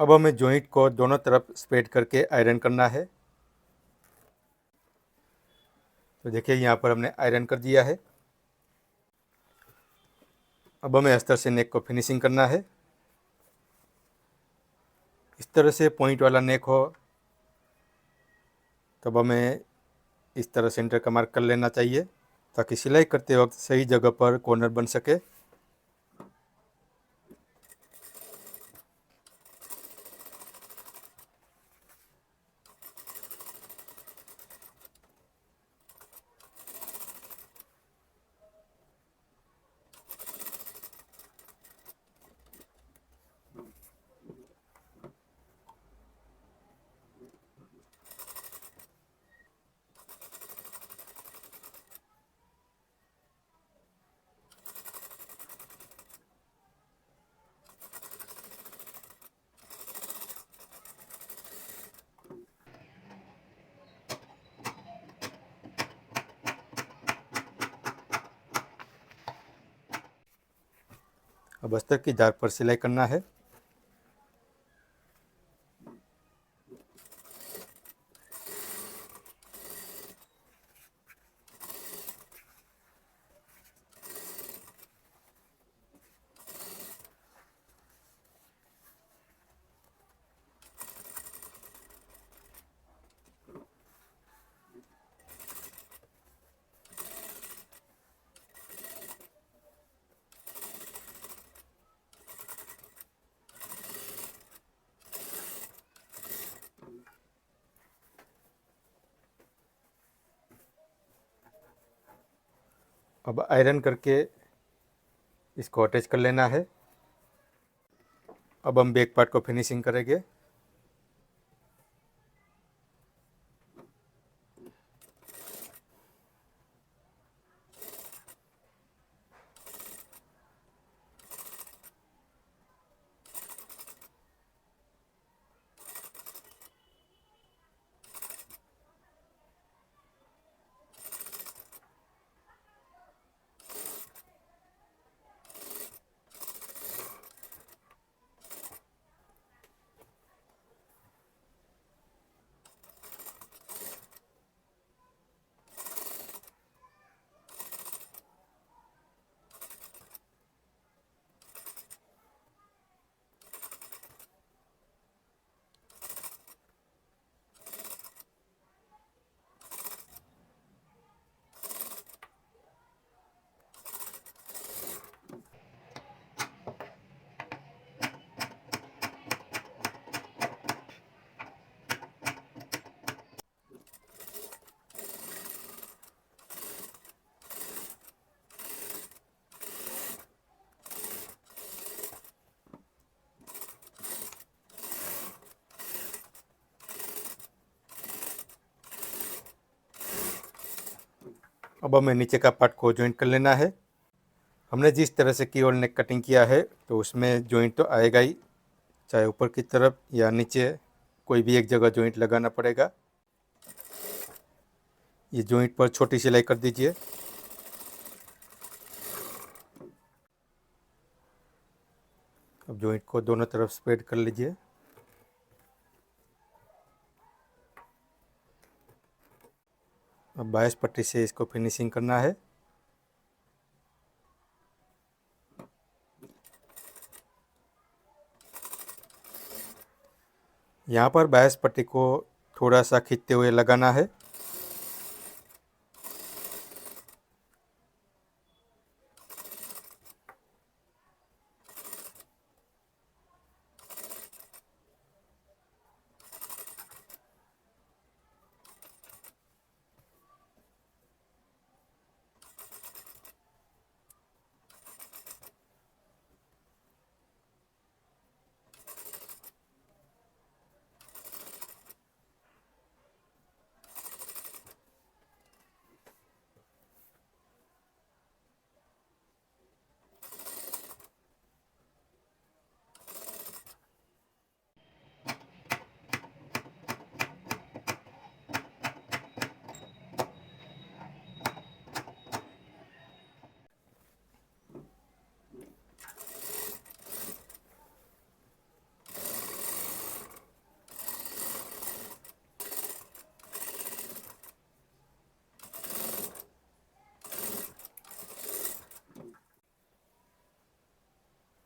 अब हमें जॉइंट को दोनों तरफ स्प्रेड करके आयरन करना है। तो देखिए यहाँ पर हमने आयरन कर दिया है। अब हमें अस्तर से नेक को फिनिशिंग करना है। इस तरह से पॉइंट वाला नेक हो तब हमें इस तरह सेंटर का मार्क कर लेना चाहिए ताकि सिलाई करते वक्त सही जगह पर कॉर्नर बन सके। अब अस्तर की धार पर सिलाई करना है। अब आयरन करके इसको अटैच कर लेना है। अब हम बैक पार्ट को फिनिशिंग करेंगे। अब हमें नीचे का पार्ट को जॉइंट कर लेना है। हमने जिस तरह से की और नेक कटिंग किया है तो उसमें जॉइंट तो आएगा ही, चाहे ऊपर की तरफ या नीचे, कोई भी एक जगह जॉइंट लगाना पड़ेगा। ये जॉइंट पर छोटी सिलाई कर दीजिए। अब जॉइंट को दोनों तरफ स्प्रेड कर लीजिए। अब 22 पट्टी से इसको फिनिशिंग करना है। यहाँ पर 22 पट्टी को थोड़ा सा खींचते हुए लगाना है।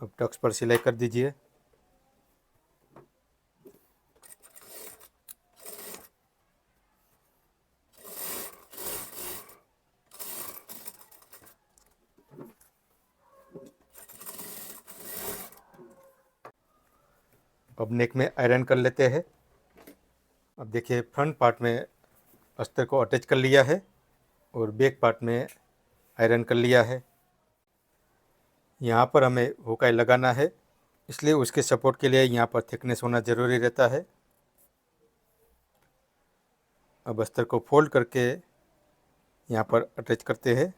अब टक्स पर सिलाई कर दीजिए। अब नेक में आयरन कर लेते हैं। अब देखिए फ्रंट पार्ट में अस्तर को अटैच कर लिया है और बैक पार्ट में आयरन कर लिया है। यहाँ पर हमें हुकाई लगाना है, इसलिए उसके सपोर्ट के लिए यहाँ पर थिकनेस होना ज़रूरी रहता है। अब अस्तर को फोल्ड करके यहाँ पर अटैच करते हैं।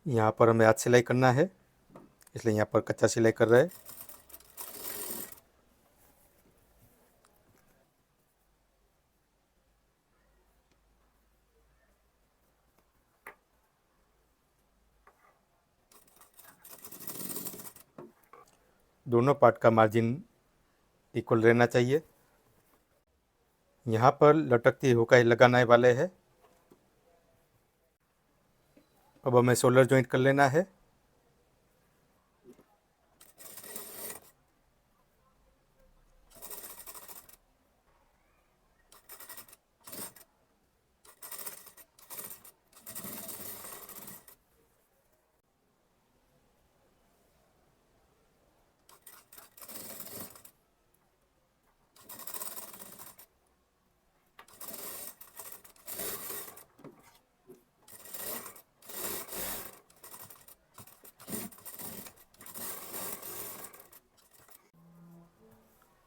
यहाँ पर हमें हाथ सिलाई करना है, इसलिए यहाँ पर कच्चा सिलाई कर रहे हैं। दोनों पार्ट का मार्जिन इक्वल रहना चाहिए। यहाँ पर लटकती हुकाई लगाने वाले हैं। अब हमें शोल्डर जॉइंट कर लेना है।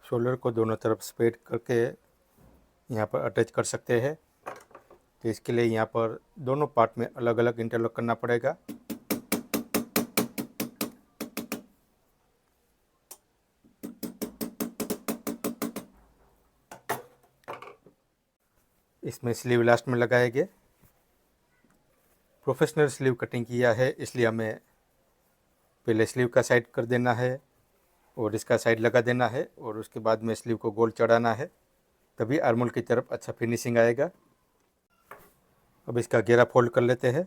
शोल्डर को दोनों तरफ स्प्रेड करके यहाँ पर अटैच कर सकते हैं। तो इसके लिए यहाँ पर दोनों पार्ट में अलग अलग इंटरलॉक करना पड़ेगा। इसमें स्लीव लास्ट में लगाएंगे। प्रोफेशनल स्लीव कटिंग किया है, इसलिए हमें पहले स्लीव का साइड कर देना है और इसका साइड लगा देना है और उसके बाद में स्लीव को गोल चढ़ाना है, तभी आर्मोल की तरफ अच्छा फिनिशिंग आएगा। अब इसका घेरा फोल्ड कर लेते हैं।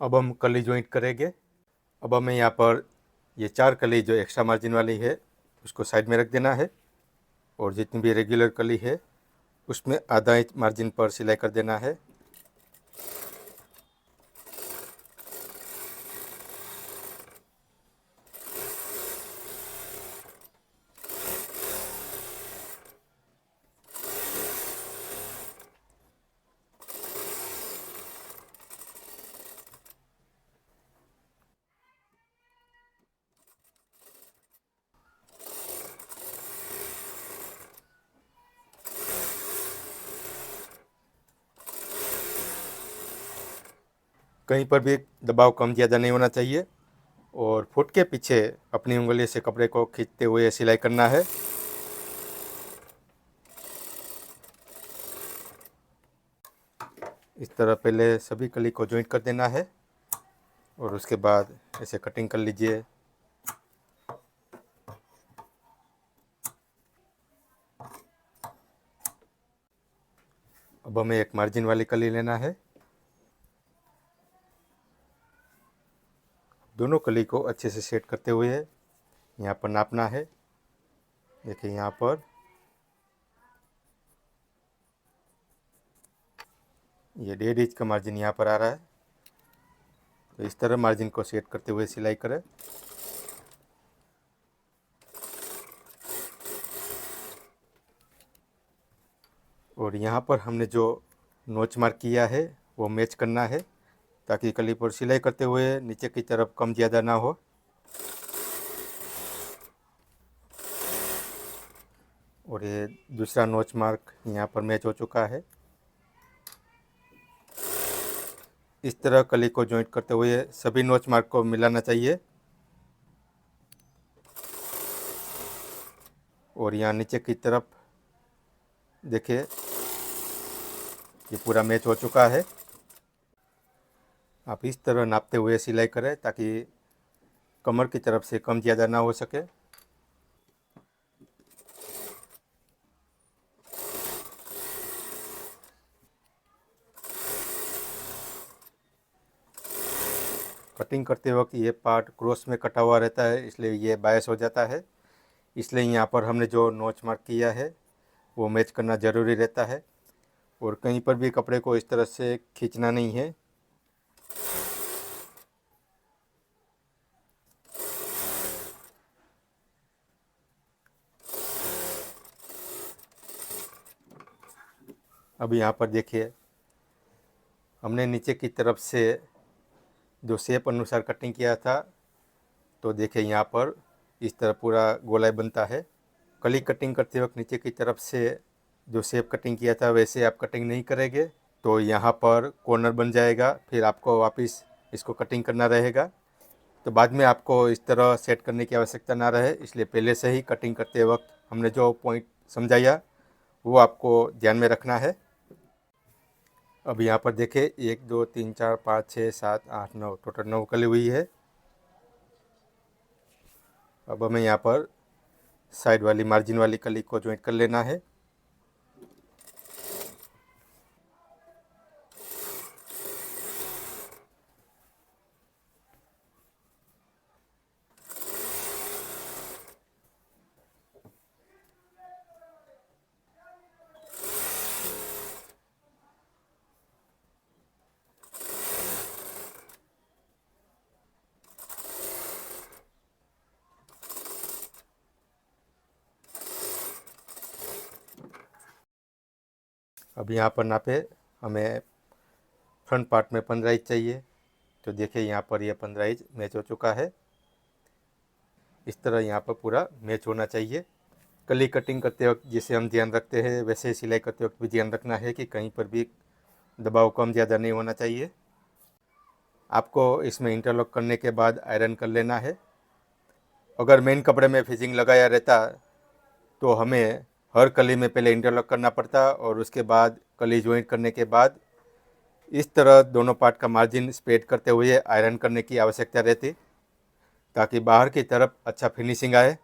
अब हम कली जॉइंट करेंगे। अब हमें यहाँ पर ये 4 कली जो एक्स्ट्रा मार्जिन वाली है उसको साइड में रख देना है और जितनी भी रेगुलर कली है उसमें आधा इंच मार्जिन पर सिलाई कर देना है। कहीं पर भी दबाव कम ज़्यादा नहीं होना चाहिए और फुट के पीछे अपनी उंगली से कपड़े को खींचते हुए सिलाई करना है। इस तरह पहले सभी कली को जॉइंट कर देना है और उसके बाद ऐसे कटिंग कर लीजिए। अब हमें एक मार्जिन वाली कली लेना है। दोनों कली को अच्छे से सेट करते हुए यहाँ पर नापना है। देखिए यहाँ पर ये 1.5 इंच का मार्जिन यहाँ पर आ रहा है, तो इस तरह मार्जिन को सेट करते हुए सिलाई करें। और यहाँ पर हमने जो नोच मार्क किया है वो मैच करना है ताकि कली पर सिलाई करते हुए नीचे की तरफ कम ज़्यादा ना हो। और ये दूसरा नोच मार्क यहाँ पर मैच हो चुका है। इस तरह कली को जॉइंट करते हुए सभी नोच मार्क को मिलाना चाहिए। और यहाँ नीचे की तरफ देखिए ये पूरा मैच हो चुका है। आप इस तरह नापते हुए सिलाई करें ताकि कमर की तरफ से कम ज़्यादा ना हो सके। कटिंग करते वक्त ये पार्ट क्रॉस में कटा हुआ रहता है, इसलिए ये बायस हो जाता है। इसलिए यहाँ पर हमने जो नोच मार्क किया है वो मैच करना ज़रूरी रहता है और कहीं पर भी कपड़े को इस तरह से खींचना नहीं है। अब यहाँ पर देखिए हमने नीचे की तरफ से जो शेप अनुसार कटिंग किया था, तो देखिए यहाँ पर इस तरह पूरा गोलाई बनता है। कली कटिंग करते वक्त नीचे की तरफ से जो शेप कटिंग किया था वैसे आप कटिंग नहीं करेंगे तो यहाँ पर कॉर्नर बन जाएगा, फिर आपको वापस इसको कटिंग करना रहेगा। तो बाद में आपको इस तरह सेट करने की आवश्यकता ना रहे, इसलिए पहले से ही कटिंग करते वक्त हमने जो पॉइंट समझाया वो आपको ध्यान में रखना है। अब यहाँ पर देखें 1 2 3 4 5 6 7 8 9 टोटल 9 कली हुई है। अब हमें यहाँ पर साइड वाली मार्जिन वाली कली को जॉइंट कर लेना है। अब यहाँ पर नापे हमें फ्रंट पार्ट में 15 इंच चाहिए, तो देखिए यहाँ पर यह 15 इंच मैच हो चुका है। इस तरह यहाँ पर पूरा मैच होना चाहिए। कली कटिंग करते वक्त जिसे हम ध्यान रखते हैं वैसे सिलाई करते वक्त भी ध्यान रखना है कि कहीं पर भी दबाव कम ज़्यादा नहीं होना चाहिए। आपको इसमें इंटरलॉक करने के बाद आयरन कर लेना है। अगर मेन कपड़े में फिजिंग लगाया रहता तो हमें हर कली में पहले इंटरलॉक करना पड़ता और उसके बाद कली ज्वाइंट करने के बाद इस तरह दोनों पार्ट का मार्जिन स्प्रेड करते हुए आयरन करने की आवश्यकता रहती ताकि बाहर की तरफ अच्छा फिनिशिंग आए।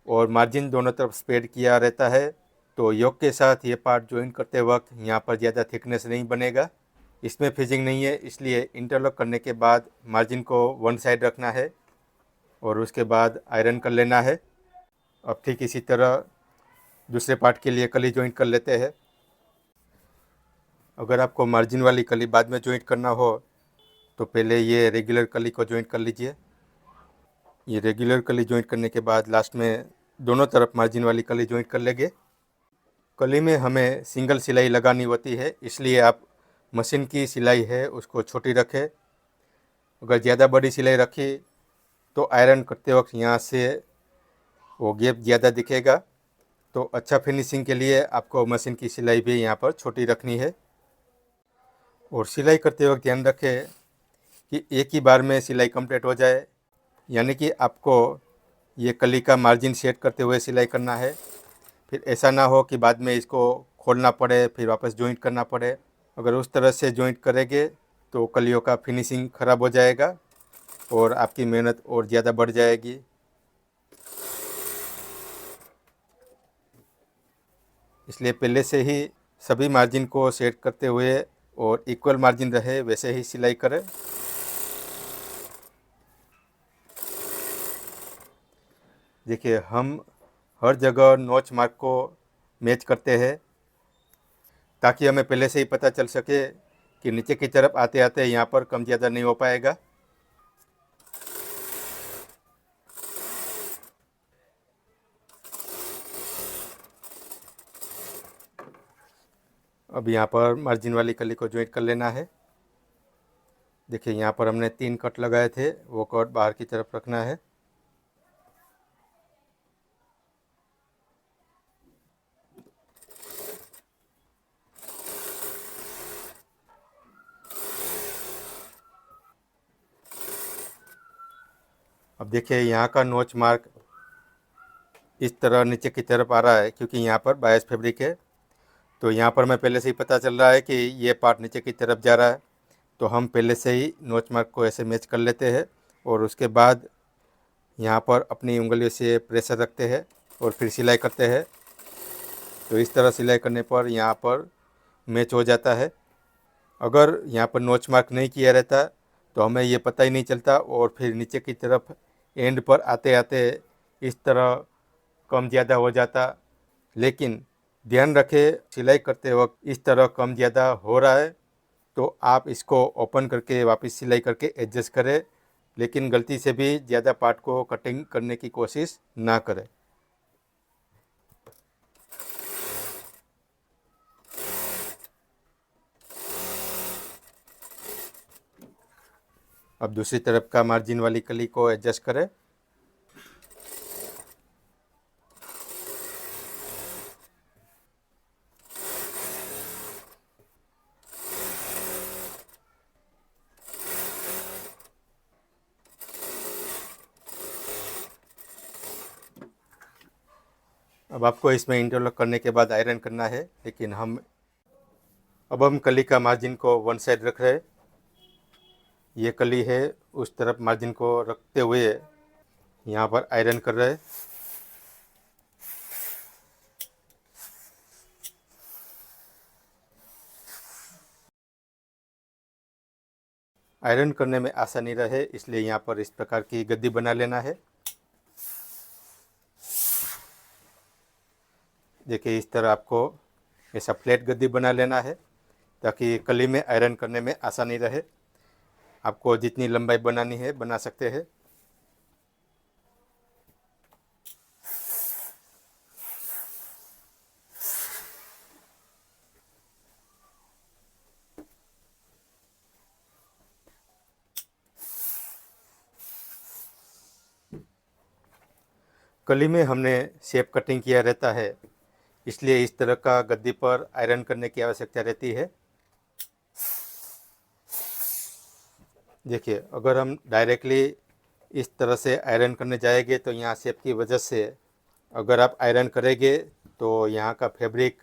और मार्जिन दोनों तरफ स्प्रेड किया रहता है तो योक के साथ ये पार्ट ज्वाइंट करते वक्त यहाँ पर ज़्यादा थिकनेस नहीं बनेगा इसमें फिजिंग नहीं है, इसलिए इंटरलॉक करने के बाद मार्जिन को वन साइड रखना है और उसके बाद आयरन कर लेना है। अब ठीक इसी तरह दूसरे पार्ट के लिए कली जॉइंट कर लेते हैं। अगर आपको मार्जिन वाली कली बाद में जॉइंट करना हो तो पहले ये रेगुलर कली को जॉइंट कर लीजिए। ये रेगुलर कली जॉइंट करने के बाद लास्ट में दोनों तरफ मार्जिन वाली कली जॉइंट कर लेंगे। कली में हमें सिंगल सिलाई लगानी होती है, इसलिए आप मशीन की सिलाई है उसको छोटी रखें। अगर ज़्यादा बड़ी सिलाई रखी तो आयरन करते वक्त यहाँ से वो गैप ज़्यादा दिखेगा। तो अच्छा फिनिशिंग के लिए आपको मशीन की सिलाई भी यहाँ पर छोटी रखनी है। और सिलाई करते वक्त ध्यान रखें कि एक ही बार में सिलाई कंप्लीट हो जाए, यानी कि आपको ये कली का मार्जिन सेट करते हुए सिलाई करना है। फिर ऐसा ना हो कि बाद में इसको खोलना पड़े फिर वापस जॉइंट करना पड़े। अगर उस तरह से जॉइंट करेंगे तो कलियों का फिनिशिंग ख़राब हो जाएगा और आपकी मेहनत और ज़्यादा बढ़ जाएगी। इसलिए पहले से ही सभी मार्जिन को सेट करते हुए और इक्वल मार्जिन रहे वैसे ही सिलाई करें। देखिए, हम हर जगह नोच मार्क को मैच करते हैं ताकि हमें पहले से ही पता चल सके कि नीचे की तरफ आते आते यहाँ पर कम ज़्यादा नहीं हो पाएगा। अब यहाँ पर मार्जिन वाली कली को जॉइंट कर लेना है। देखिए, यहाँ पर हमने 3 कट लगाए थे, वो कट बाहर की तरफ रखना है। अब देखिए, यहाँ का नोच मार्क इस तरह नीचे की तरफ आ रहा है क्योंकि यहाँ पर बायस फैब्रिक है। तो यहाँ पर हमें पहले से ही पता चल रहा है कि ये पार्ट नीचे की तरफ जा रहा है, तो हम पहले से ही नोच मार्क को ऐसे मैच कर लेते हैं और उसके बाद यहाँ पर अपनी उंगलियों से प्रेशर रखते हैं और फिर सिलाई करते हैं। तो इस तरह सिलाई करने पर यहाँ पर मैच हो जाता है। अगर यहाँ पर नोच मार्क नहीं किया रहता तो हमें ये पता ही नहीं चलता और फिर नीचे की तरफ एंड पर आते आते इस तरह कम ज़्यादा हो जाता। लेकिन ध्यान रखें, सिलाई करते वक्त इस तरह कम ज़्यादा हो रहा है तो आप इसको ओपन करके वापस सिलाई करके एडजस्ट करें, लेकिन गलती से भी ज़्यादा पार्ट को कटिंग करने की कोशिश ना करें। अब दूसरी तरफ का मार्जिन वाली कली को एडजस्ट करें। अब आपको इसमें इंटरलॉक करने के बाद आयरन करना है, लेकिन हम कली का मार्जिन को वन साइड रख रहे हैं। ये कली है, उस तरफ मार्जिन को रखते हुए यहाँ पर आयरन कर रहे हैं। आयरन करने में आसानी रहे इसलिए यहाँ पर इस प्रकार की गद्दी बना लेना है। देखिए, इस तरह आपको ऐसा फ्लैट गद्दी बना लेना है ताकि कली में आयरन करने में आसानी रहे। आपको जितनी लंबाई बनानी है बना सकते हैं। कली में हमने शेप कटिंग किया रहता है, इसलिए इस तरह का गद्दी पर आयरन करने की आवश्यकता रहती है। देखिए, अगर हम डायरेक्टली इस तरह से आयरन करने जाएंगे तो यहाँ शेप की वजह से अगर आप आयरन करेंगे तो यहाँ का फैब्रिक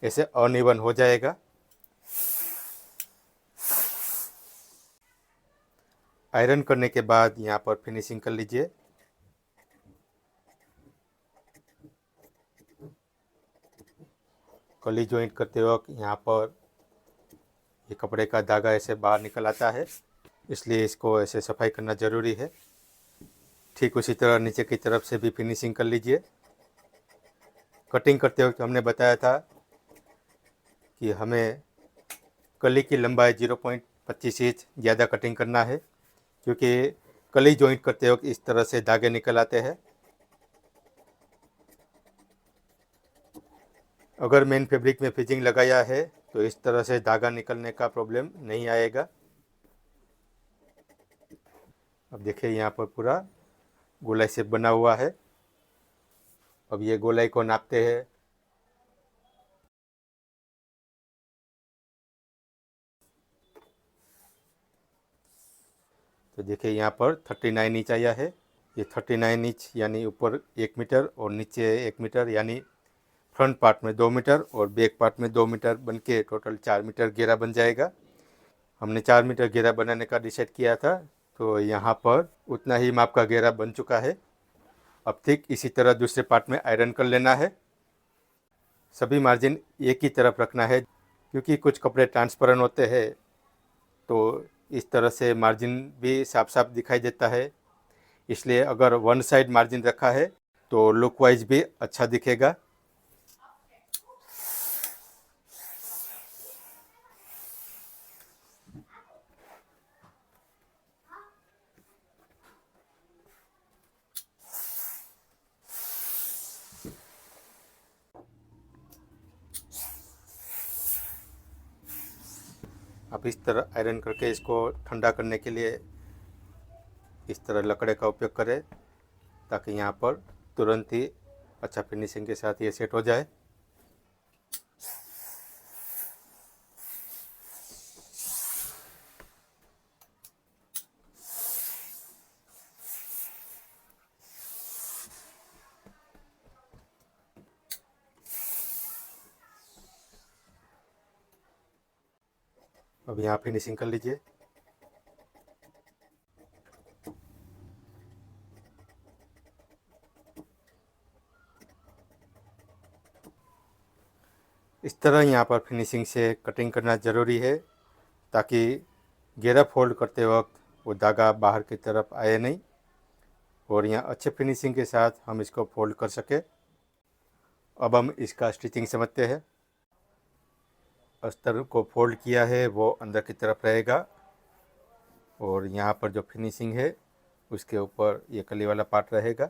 ऐसे अनइवन हो जाएगा। आयरन करने के बाद यहाँ पर फिनिशिंग कर लीजिए। कली जॉइंट करते वक्त यहाँ पर ये कपड़े का धागा ऐसे बाहर निकल आता है, इसलिए इसको ऐसे सफाई करना ज़रूरी है। ठीक उसी तरह नीचे की तरफ से भी फिनिशिंग कर लीजिए। कटिंग करते वक्त हमने बताया था कि हमें कली की लंबाई 0.25 इंच ज़्यादा कटिंग करना है, क्योंकि कली जॉइंट करते वक्त इस तरह से धागे निकल आते हैं। अगर मेन फैब्रिक में फिजिंग लगाया है तो इस तरह से धागा निकलने का प्रॉब्लम नहीं आएगा। अब देखिए यहाँ पर पूरा गोलाई शेप बना हुआ है। अब ये गोलाई को नापते हैं। तो देखिए यहाँ पर 39 इंच आया है। ये 39 इंच यानी ऊपर 1 मीटर और नीचे 1 मीटर, यानी फ्रंट पार्ट में 2 मीटर और बैक पार्ट में 2 मीटर बन के टोटल 4 मीटर घेरा बन जाएगा। हमने 4 मीटर घेरा बनाने का डिसाइड किया था, तो यहाँ पर उतना ही माप का घेरा बन चुका है। अब ठीक इसी तरह दूसरे पार्ट में आयरन कर लेना है। सभी मार्जिन एक ही तरफ रखना है, क्योंकि कुछ कपड़े ट्रांसपेरेंट होते हैं तो इस तरह से मार्जिन भी साफ साफ दिखाई देता है। इसलिए अगर वन साइड मार्जिन रखा है तो लुक वाइज भी अच्छा दिखेगा। अब इस तरह आयरन करके इसको ठंडा करने के लिए इस तरह लकड़े का उपयोग करें, ताकि यहाँ पर तुरंत ही अच्छा फिनिशिंग के साथ ये सेट हो जाए। अब यहाँ फिनिशिंग कर लीजिए। इस तरह यहाँ पर फिनिशिंग से कटिंग करना ज़रूरी है, ताकि घेरा फोल्ड करते वक्त वो धागा बाहर की तरफ आए नहीं और यहाँ अच्छे फिनिशिंग के साथ हम इसको फोल्ड कर सके। अब हम इसका स्टिचिंग समझते हैं। अस्तर को फोल्ड किया है वो अंदर की तरफ रहेगा और यहाँ पर जो फिनिशिंग है उसके ऊपर ये कली वाला पार्ट रहेगा।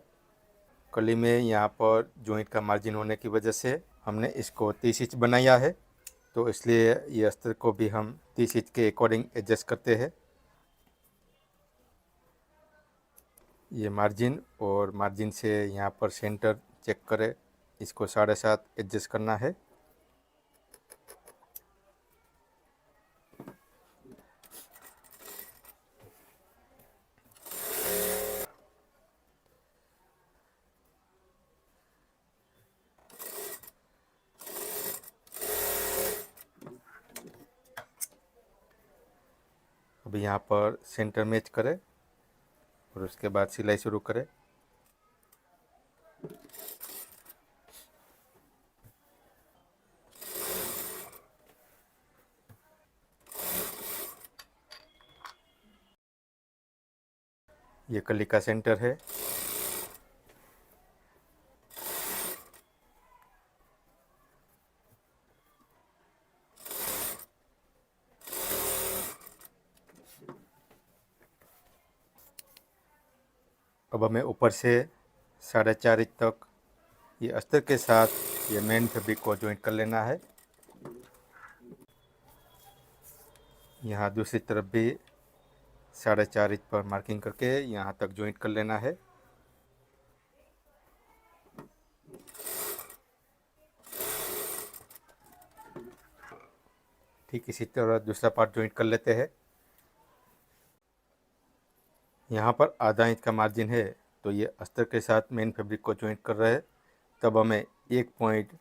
कली में यहाँ पर जॉइंट का मार्जिन होने की वजह से हमने इसको 30 इंच बनाया है, तो इसलिए ये अस्तर को भी हम 30 इंच के अकॉर्डिंग एडजस्ट करते हैं। ये मार्जिन और मार्जिन से यहाँ पर सेंटर चेक करें, इसको 7.5 एडजस्ट करना है। अब यहाँ पर सेंटर मैच करें और उसके बाद सिलाई शुरू करें। ये कली का सेंटर है। अब हमें ऊपर से 4.5 इंच तक ये अस्तर के साथ ये मेन फैब्रिक को जॉइंट कर लेना है। यहाँ दूसरी तरफ भी 4.5 इंच पर मार्किंग करके यहाँ तक जॉइंट कर लेना है। ठीक इसी तरह दूसरा पार्ट जॉइंट कर लेते हैं। यहाँ पर आधा इंच का मार्जिन है, तो ये अस्तर के साथ मेन फैब्रिक को जॉइंट कर रहे हैं, तब हमें एक पॉइंट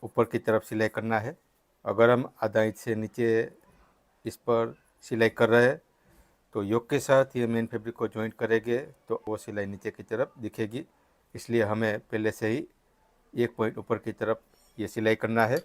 ऊपर की तरफ सिलाई करना है। अगर हम आधा इंच से नीचे इस पर सिलाई कर रहे हैं तो योक के साथ ये मेन फैब्रिक को जॉइंट करेंगे तो वो सिलाई नीचे की तरफ दिखेगी। इसलिए हमें पहले से ही एक पॉइंट ऊपर की तरफ ये सिलाई करना है।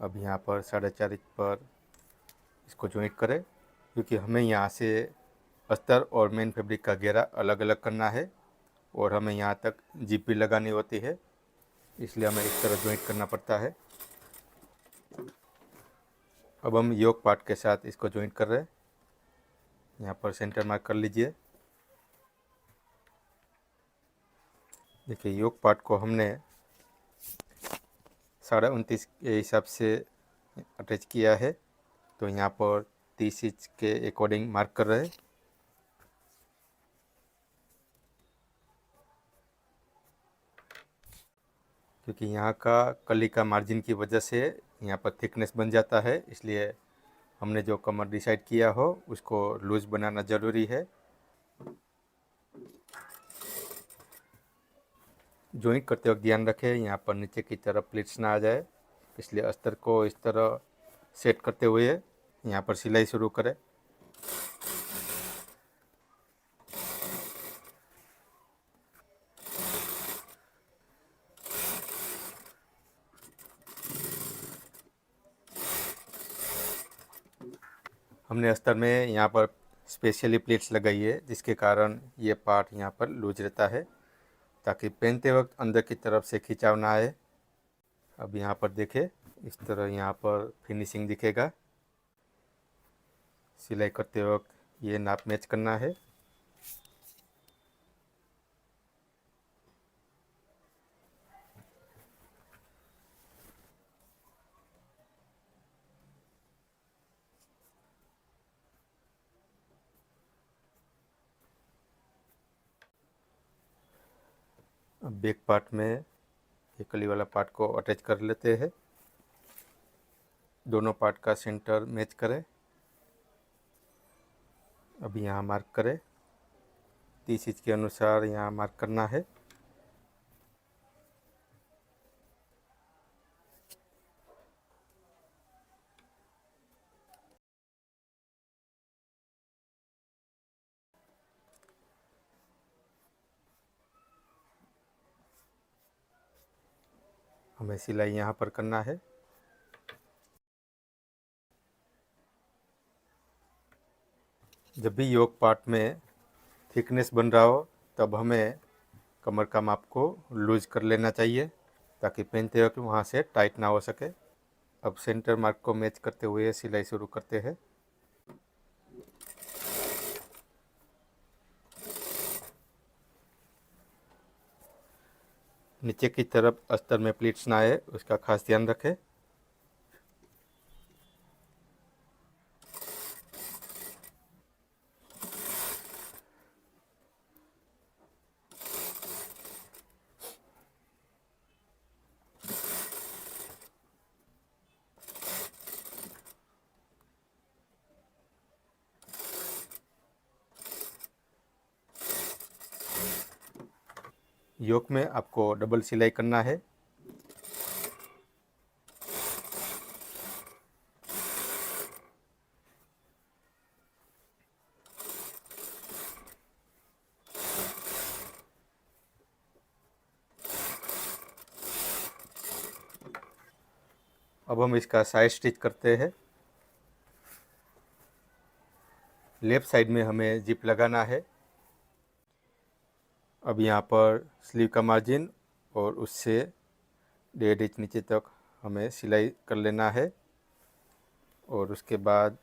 अब यहाँ पर 4.5 इंच पर इसको जॉइंट करें, क्योंकि हमें यहाँ से अस्तर और मेन फैब्रिक का घेरा अलग अलग करना है और हमें यहाँ तक जिप भी लगानी होती है, इसलिए हमें इस तरह जॉइंट करना पड़ता है। अब हम योक पार्ट के साथ इसको जॉइंट कर रहे हैं। यहाँ पर सेंटर मार्क कर लीजिए। देखिए योक पार्ट को हमने 29.5 के हिसाब से अटैच किया है, तो यहाँ पर 30 इंच के अकॉर्डिंग मार्क कर रहे हैं। क्योंकि यहाँ का कली का मार्जिन की वजह से यहाँ पर थिकनेस बन जाता है, इसलिए हमने जो कमर डिसाइड किया हो उसको लूज बनाना ज़रूरी है। जॉइंट करते वक्त ध्यान रखें यहाँ पर नीचे की तरफ प्लीट्स ना आ जाए, इसलिए अस्तर को इस तरह सेट करते हुए यहाँ पर सिलाई शुरू करें। हमने अस्तर में यहाँ पर स्पेशली प्लेट्स लगाई है, जिसके कारण ये पार्ट यहाँ पर लूज रहता है, ताकि पहनते वक्त अंदर की तरफ से खिंचाव ना आए। अब यहाँ पर देखें, इस तरह यहाँ पर फिनिशिंग दिखेगा। सिलाई करते वक्त ये नाप मैच करना है। अब बैक पार्ट में ये कली वाला पार्ट को अटैच कर लेते हैं। दोनों पार्ट का सेंटर मैच करें। अब यहाँ मार्क करें, 30 इंच के अनुसार यहाँ मार्क करना है। हमें सिलाई यहाँ पर करना है। जब भी योक पार्ट में थिकनेस बन रहा हो तब हमें कमर का माप को लूज कर लेना चाहिए, ताकि पहनते वक्त वहाँ से टाइट ना हो सके। अब सेंटर मार्क को मैच करते हुए सिलाई शुरू करते हैं। नीचे की तरफ अस्तर में प्लीट्स ना आए, उसका खास ध्यान रखें। योक में आपको डबल सिलाई करना है। अब हम इसका साइड स्टिच करते हैं। लेफ्ट साइड में हमें जिप लगाना है। अब यहाँ पर स्लीव का मार्जिन और उससे 1.5 इंच नीचे तक हमें सिलाई कर लेना है, और उसके बाद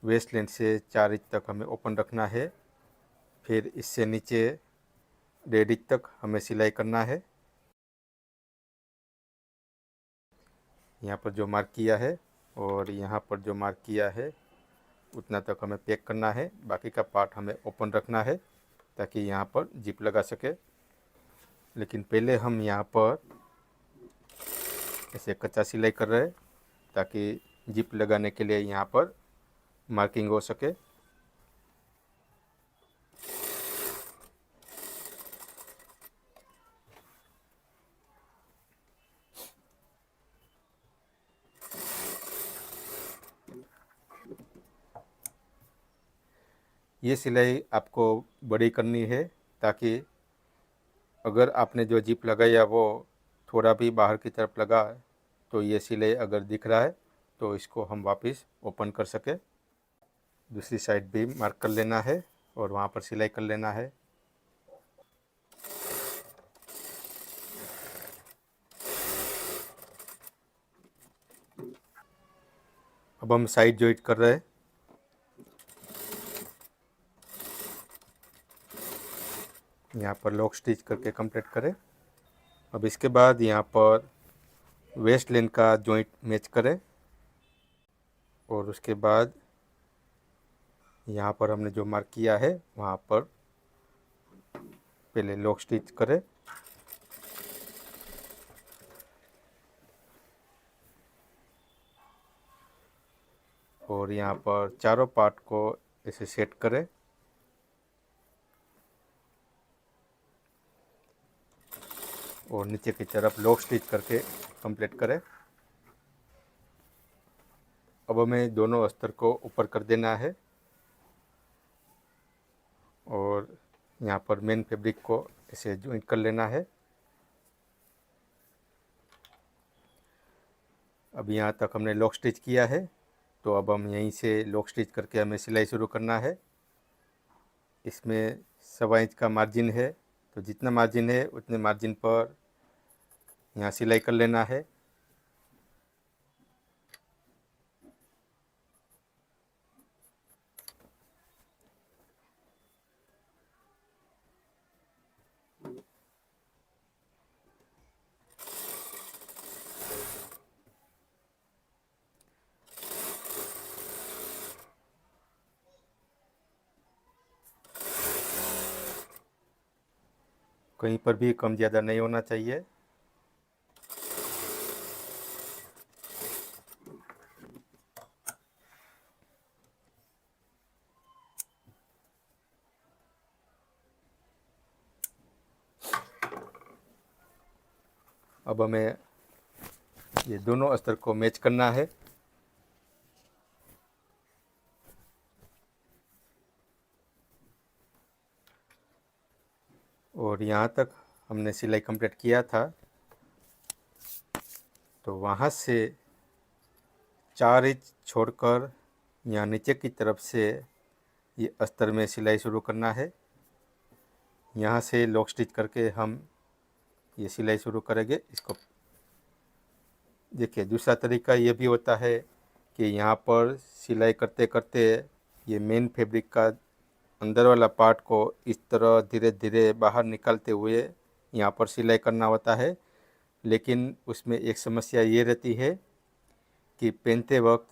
वेस्ट लेंथ से 4 इंच तक हमें ओपन रखना है। फिर इससे नीचे 1.5 इंच तक हमें सिलाई करना है। यहाँ पर जो मार्क किया है और यहाँ पर जो मार्क किया है उतना तक हमें पैक करना है। बाकी का पार्ट हमें ओपन रखना है ताकि यहाँ पर जिप लगा सके। लेकिन पहले हम यहाँ पर ऐसे कच्चा सिलाई कर रहे हैं ताकि जिप लगाने के लिए यहाँ पर मार्किंग हो सके। ये सिलाई आपको बड़ी करनी है ताकि अगर आपने जो जिप लगाया वो थोड़ा भी बाहर की तरफ लगा तो ये सिलाई अगर दिख रहा है तो इसको हम वापस ओपन कर सके। दूसरी साइड भी मार्क कर लेना है और वहाँ पर सिलाई कर लेना है। अब हम साइड जॉइंट कर रहे हैं। यहाँ पर लॉक स्टिच करके कंप्लीट करें। अब इसके बाद यहाँ पर वेस्ट लाइन का जॉइंट मैच करें और उसके बाद यहाँ पर हमने जो मार्क किया है वहाँ पर पहले लॉक स्टिच करें। और यहाँ पर चारों पार्ट को ऐसे सेट करें। और नीचे की तरफ लॉक स्टिच करके कंप्लीट करें। अब हमें दोनों अस्तर को ऊपर कर देना है और यहाँ पर मेन फैब्रिक को ऐसे जॉइंट कर लेना है। अब यहाँ तक हमने लॉक स्टिच किया है, तो अब हम यहीं से लॉक स्टिच करके हमें सिलाई शुरू करना है। इसमें 1.25 इंच का मार्जिन है, तो जितना मार्जिन है उतने मार्जिन पर यहाँ सिलाई कर लेना है। कहीं पर भी कम ज़्यादा नहीं होना चाहिए। अब हमें ये दोनों अस्तर को मैच करना है। और यहाँ तक हमने सिलाई कंप्लीट किया था, तो वहाँ से 4 इंच छोड़कर यहाँ नीचे की तरफ से ये अस्तर में सिलाई शुरू करना है। यहाँ से लॉक स्टिच करके हम ये सिलाई शुरू करेंगे। इसको देखिए, दूसरा तरीका ये भी होता है कि यहाँ पर सिलाई करते करते ये मेन फैब्रिक का अंदर वाला पार्ट को इस तरह धीरे धीरे बाहर निकालते हुए यहाँ पर सिलाई करना होता है। लेकिन उसमें एक समस्या ये रहती है कि पहनते वक्त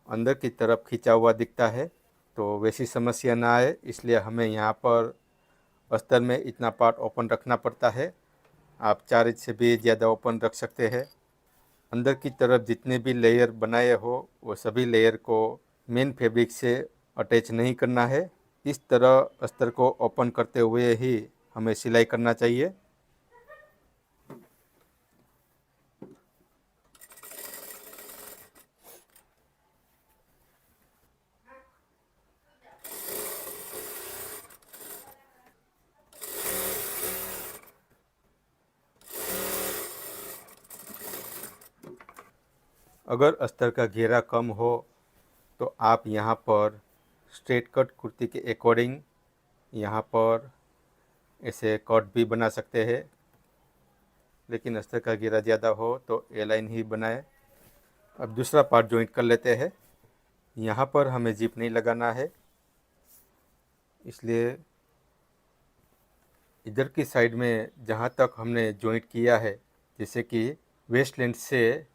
अंदर की तरफ खींचा हुआ दिखता है, तो वैसी समस्या ना आए इसलिए हमें यहाँ पर अस्तर में इतना पार्ट ओपन रखना पड़ता है। आप 4 इंच से भी ज़्यादा ओपन रख सकते हैं। अंदर की तरफ जितने भी लेयर बनाए हो वो सभी लेयर को मेन फैब्रिक से अटैच नहीं करना है। इस तरह अस्तर को ओपन करते हुए ही हमें सिलाई करना चाहिए। अगर अस्तर का घेरा कम हो तो आप यहाँ पर स्ट्रेट कट कुर्ती के अकॉर्डिंग यहाँ पर ऐसे कट भी बना सकते हैं, लेकिन अस्तर का घेरा ज़्यादा हो तो ए लाइन ही बनाए। अब दूसरा पार्ट जॉइंट कर लेते हैं। यहाँ पर हमें जिप नहीं लगाना है, इसलिए इधर की साइड में जहाँ तक हमने जॉइंट किया है, जैसे कि वेस्ट लाइन से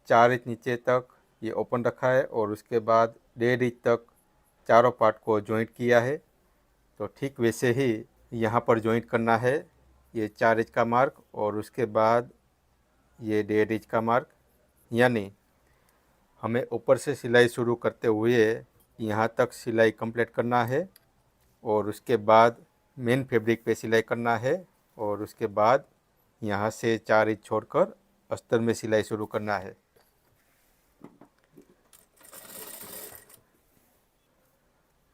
4 इंच नीचे तक ये ओपन रखा है और उसके बाद 1.5 इंच तक चारों पार्ट को जॉइंट किया है, तो ठीक वैसे ही यहाँ पर जॉइंट करना है। ये 4 इंच का मार्क और उसके बाद ये 1.5 इंच का मार्क, यानी हमें ऊपर से सिलाई शुरू करते हुए यहाँ तक सिलाई कंप्लीट करना है और उसके बाद मेन फैब्रिक पे सिलाई करना है और उसके बाद यहाँ से 4 इंच छोड़कर अस्तर में सिलाई शुरू करना है।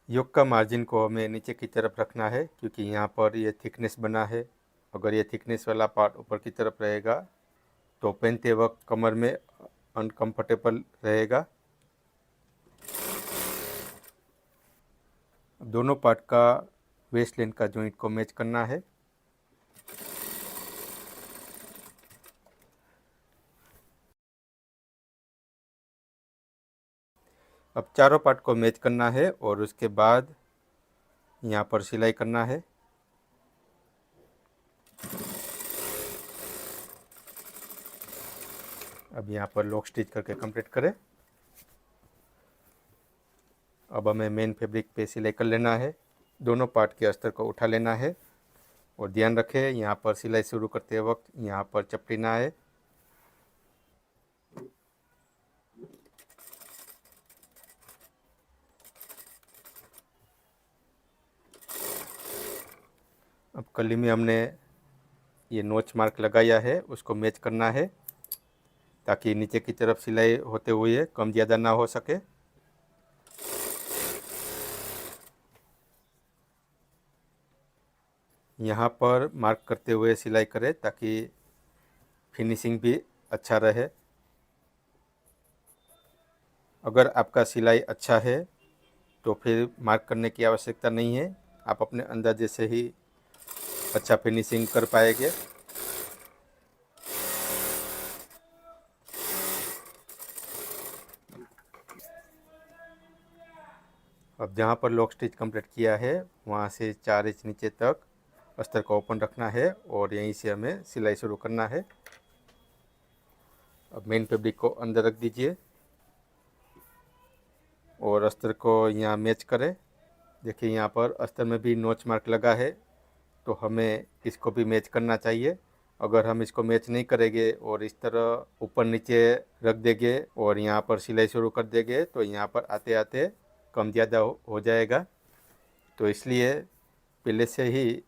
योक का मार्जिन को हमें नीचे की तरफ रखना है क्योंकि यहाँ पर ये थिकनेस बना है। अगर ये थिकनेस वाला पार्ट ऊपर की तरफ रहेगा तो पहनते वक्त कमर में अनकंफर्टेबल रहेगा। दोनों पार्ट का वेस्ट लेंथ का जॉइंट को मैच करना है। अब चारों पार्ट को मैच करना है और उसके बाद यहाँ पर सिलाई करना है। अब यहाँ पर लॉक स्टिच करके कंप्लीट करें। अब हमें मेन फैब्रिक पे सिलाई कर लेना है। दोनों पार्ट के अस्तर को उठा लेना है और ध्यान रखें यहाँ पर सिलाई शुरू करते वक्त यहाँ पर चपटी ना आए। अब कली में हमने ये नोच मार्क लगाया है, उसको मैच करना है ताकि नीचे की तरफ सिलाई होते हुए कम ज़्यादा ना हो सके। यहाँ पर मार्क करते हुए सिलाई करें ताकि फिनिशिंग भी अच्छा रहे। अगर आपका सिलाई अच्छा है तो फिर मार्क करने की आवश्यकता नहीं है, आप अपने अंदाजे से ही अच्छा फिनिशिंग कर पाएंगे। अब जहाँ पर लॉक स्टिच कंप्लीट किया है वहाँ से 4 इंच नीचे तक अस्तर को ओपन रखना है और यहीं से हमें सिलाई शुरू करना है। अब मेन फैब्रिक को अंदर रख दीजिए और अस्तर को यहाँ मैच करें। देखिए यहाँ पर अस्तर में भी नोच मार्क लगा है, तो हमें इसको भी मैच करना चाहिए। अगर हम इसको मैच नहीं करेंगे और इस तरह ऊपर नीचे रख देंगे और यहाँ पर सिलाई शुरू कर देंगे तो यहाँ पर आते आते कम ज़्यादा हो जाएगा। तो इसलिए पहले से ही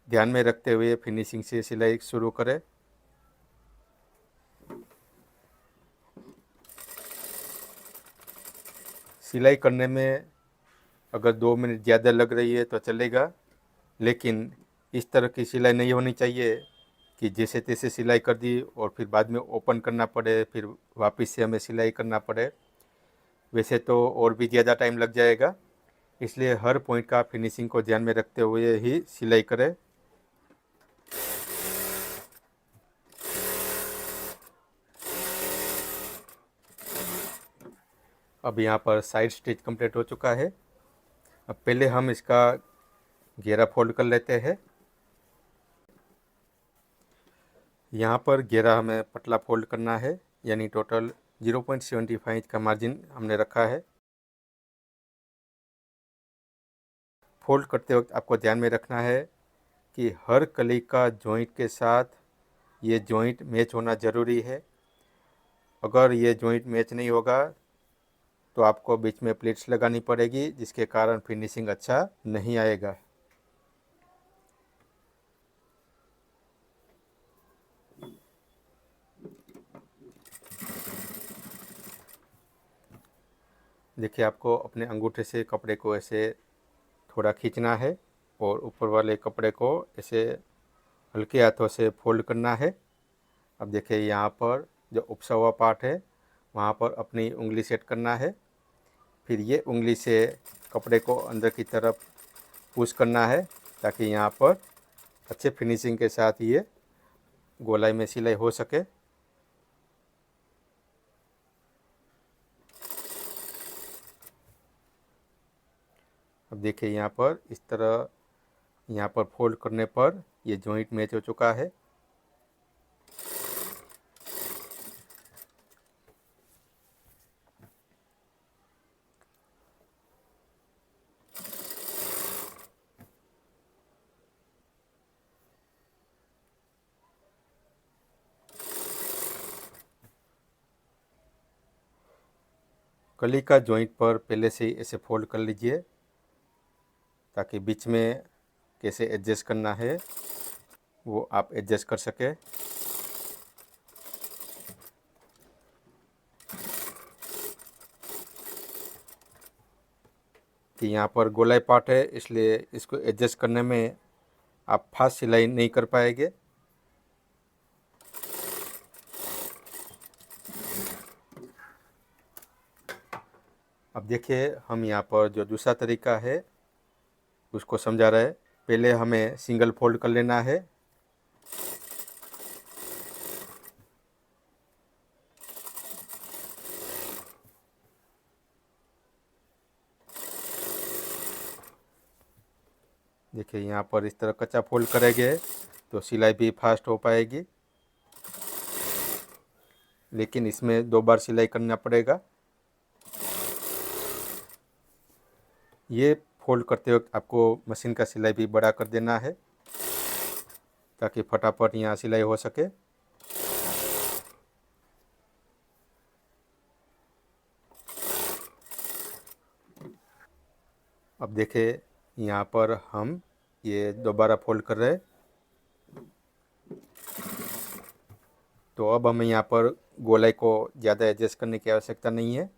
ध्यान में रखते हुए फिनिशिंग से सिलाई शुरू करें। सिलाई करने में अगर 2 मिनट ज़्यादा लग रही है तो चलेगा, लेकिन इस तरह की सिलाई नहीं होनी चाहिए कि जैसे तैसे सिलाई कर दी और फिर बाद में ओपन करना पड़े, फिर वापस से हमें सिलाई करना पड़े। वैसे तो और भी ज़्यादा टाइम लग जाएगा, इसलिए हर पॉइंट का फिनिशिंग को ध्यान में रखते हुए ही सिलाई करें। अब यहाँ पर साइड स्टिच कंप्लीट हो चुका है। अब पहले हम इसका घेरा फोल्ड कर लेते हैं। यहाँ पर घेरा हमें पतला फोल्ड करना है, यानी टोटल 0.75 इंच का मार्जिन हमने रखा है। फोल्ड करते वक्त आपको ध्यान में रखना है कि हर कली का जॉइंट के साथ ये जॉइंट मैच होना ज़रूरी है। अगर ये जॉइंट मैच नहीं होगा तो आपको बीच में प्लेट्स लगानी पड़ेगी, जिसके कारण फिनिशिंग अच्छा नहीं आएगा। देखिए आपको अपने अंगूठे से कपड़े को ऐसे थोड़ा खींचना है और ऊपर वाले कपड़े को ऐसे हल्के हाथों से फोल्ड करना है। अब देखिए यहाँ पर जो उपसा हुआ पार्ट है वहाँ पर अपनी उंगली सेट करना है। फिर ये उंगली से कपड़े को अंदर की तरफ पुश करना है ताकि यहाँ पर अच्छे फिनिशिंग के साथ ये गोलाई में सिलाई हो सके। अब देखिए यहाँ पर इस तरह यहाँ पर फोल्ड करने पर ये जॉइंट मैच हो चुका है। कली का जॉइंट पर पहले से ही ऐसे फोल्ड कर लीजिए ताकि बीच में कैसे एडजस्ट करना है वो आप एडजस्ट कर सके। कि यहाँ पर गोलाई पार्ट है, इसलिए इसको एडजस्ट करने में आप फास्ट सिलाई नहीं कर पाएंगे। अब देखिए हम यहाँ पर जो दूसरा तरीका है उसको समझा रहे हैं। पहले हमें सिंगल फोल्ड कर लेना है। देखिए यहाँ पर इस तरह कच्चा फोल्ड करेंगे तो सिलाई भी फास्ट हो पाएगी, लेकिन इसमें 2 बार सिलाई करना पड़ेगा। ये फोल्ड करते वक्त आपको मशीन का सिलाई भी बड़ा कर देना है ताकि फटाफट यहाँ सिलाई हो सके। अब देखिए यहाँ पर हम ये दोबारा फोल्ड कर रहे हैं। तो अब हमें यहाँ पर गोलाई को ज़्यादा एडजस्ट करने की आवश्यकता नहीं है।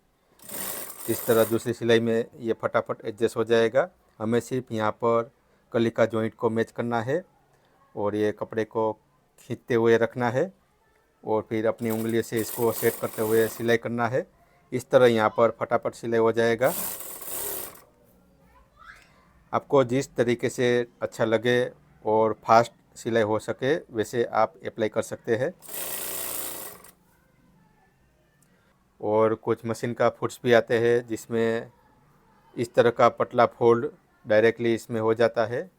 इस तरह दूसरी सिलाई में ये फटाफट एडजस्ट हो जाएगा। हमें सिर्फ यहाँ पर कली का जॉइंट को मैच करना है और ये कपड़े को खींचते हुए रखना है और फिर अपनी उंगली से इसको सेट करते हुए सिलाई करना है। इस तरह यहाँ पर फटाफट सिलाई हो जाएगा। आपको जिस तरीके से अच्छा लगे और फास्ट सिलाई हो सके वैसे आप अप्लाई कर सकते हैं। और कुछ मशीन का फुट्स भी आते हैं जिसमें इस तरह का पतला फोल्ड डायरेक्टली इसमें हो जाता है।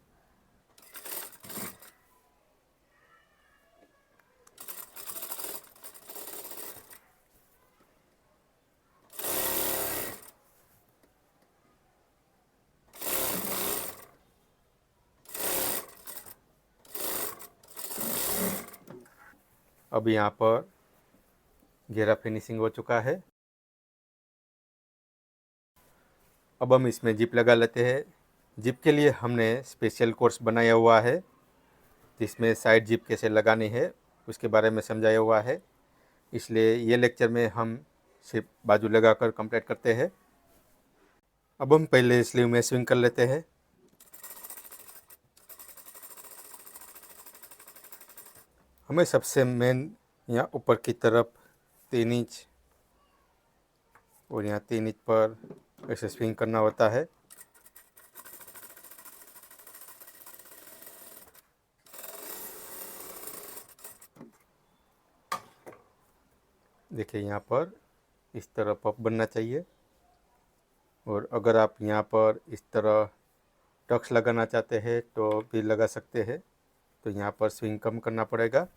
अब यहाँ पर घेरा फिनिशिंग हो चुका है। अब हम इसमें जिप लगा लेते हैं। जिप के लिए हमने स्पेशल कोर्स बनाया हुआ है जिसमें साइड जिप कैसे लगानी है उसके बारे में समझाया हुआ है, इसलिए ये लेक्चर में हम सिर्फ बाजू लगाकर कंप्लीट करते हैं। अब हम पहले स्लीव में स्विंग कर लेते हैं। हमें सबसे मेन यहाँ ऊपर की तरफ 3 इंच और यहाँ 3 इंच पर ऐसे स्विंग करना होता है। देखिए यहाँ पर इस तरह पफ बनना चाहिए और अगर आप यहाँ पर इस तरह टक्स लगाना चाहते हैं तो भी लगा सकते हैं। तो यहाँ पर स्विंग कम करना पड़ेगा।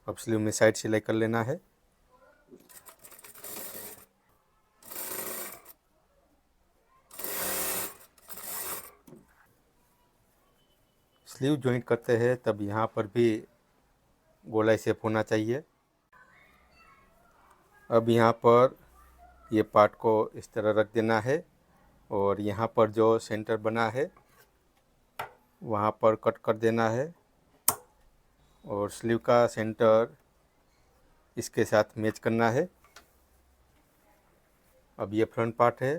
अब स्लीव में साइड सिलाई कर लेना है। स्लीव जॉइंट करते हैं तब यहाँ पर भी गोलाई शेप होना चाहिए। अब यहाँ पर ये पार्ट को इस तरह रख देना है और यहाँ पर जो सेंटर बना है वहाँ पर कट कर देना है और स्लीव का सेंटर इसके साथ मैच करना है। अब ये फ्रंट पार्ट है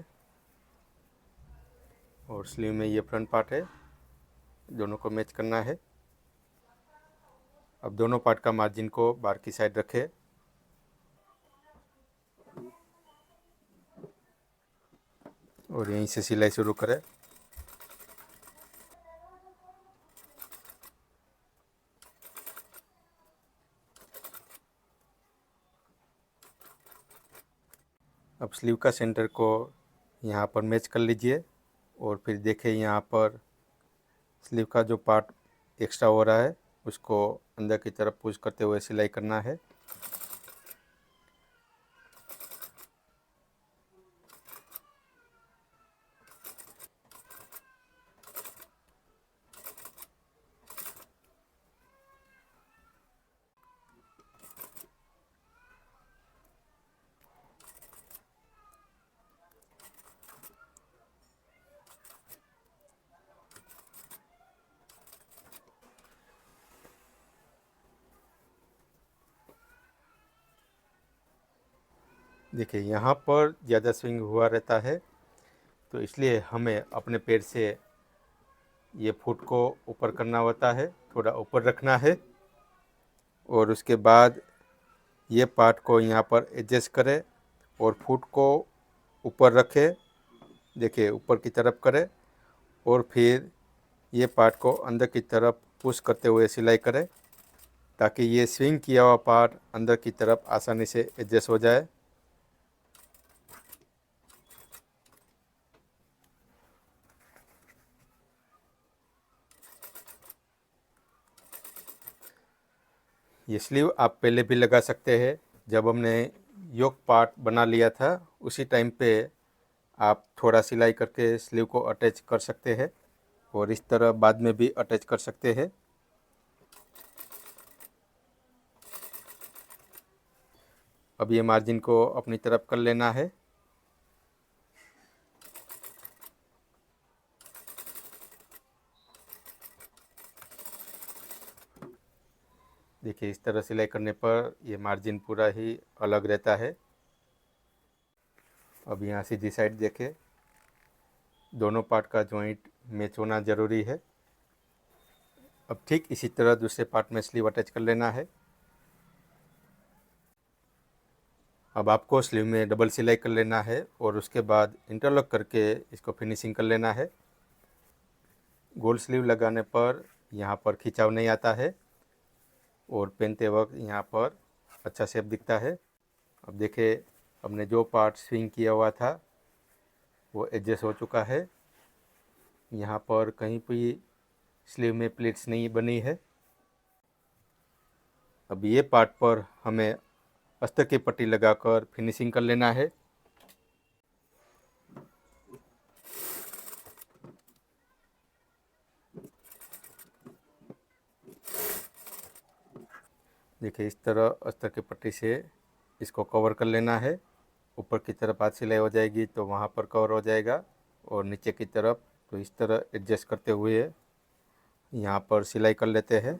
और स्लीव में ये फ्रंट पार्ट है, दोनों को मैच करना है। अब दोनों पार्ट का मार्जिन को बाहर की साइड रखें और यहीं से सिलाई शुरू करें। अब स्लीव का सेंटर को यहाँ पर मैच कर लीजिए और फिर देखें यहाँ पर स्लीव का जो पार्ट एक्स्ट्रा हो रहा है उसको अंदर की तरफ पुश करते हुए सिलाई करना है। देखिए यहाँ पर ज़्यादा स्विंग हुआ रहता है तो इसलिए हमें अपने पैर से ये फुट को ऊपर करना होता है, थोड़ा ऊपर रखना है और उसके बाद ये पार्ट को यहाँ पर एडजस्ट करें और फुट को ऊपर रखें, देखिए ऊपर की तरफ करें और फिर ये पार्ट को अंदर की तरफ पुश करते हुए सिलाई करें ताकि ये स्विंग किया हुआ पार्ट अंदर की तरफ आसानी से एडजस्ट हो जाए। ये स्लीव आप पहले भी लगा सकते हैं, जब हमने योक पार्ट बना लिया था उसी टाइम पे आप थोड़ा सिलाई करके स्लीव को अटैच कर सकते हैं और इस तरह बाद में भी अटैच कर सकते हैं। अब ये मार्जिन को अपनी तरफ कर लेना है। देखिए इस तरह सिलाई करने पर ये मार्जिन पूरा ही अलग रहता है। अब यहाँ सीधी साइड देखें, दोनों पार्ट का जॉइंट मैच होना ज़रूरी है। अब ठीक इसी तरह दूसरे पार्ट में स्लीव अटैच कर लेना है। अब आपको स्लीव में डबल सिलाई कर लेना है और उसके बाद इंटरलॉक करके इसको फिनिशिंग कर लेना है। गोल स्लीव लगाने पर यहाँ पर खिंचाव नहीं आता है और पहनते वक्त यहाँ पर अच्छा शेप दिखता है। अब देखिए हमने जो पार्ट स्विंग किया हुआ था वो एडजस्ट हो चुका है। यहाँ पर कहीं भी स्लीव में प्लेट्स नहीं बनी है। अब ये पार्ट पर हमें अस्तर की पट्टी लगाकर फिनिशिंग कर लेना है। देखिए इस तरह अस्तर की पट्टी से इसको कवर कर लेना है। ऊपर की तरफ हाथ सिलाई हो जाएगी तो वहाँ पर कवर हो जाएगा और नीचे की तरफ तो इस तरह एडजस्ट करते हुए यहाँ पर सिलाई कर लेते हैं।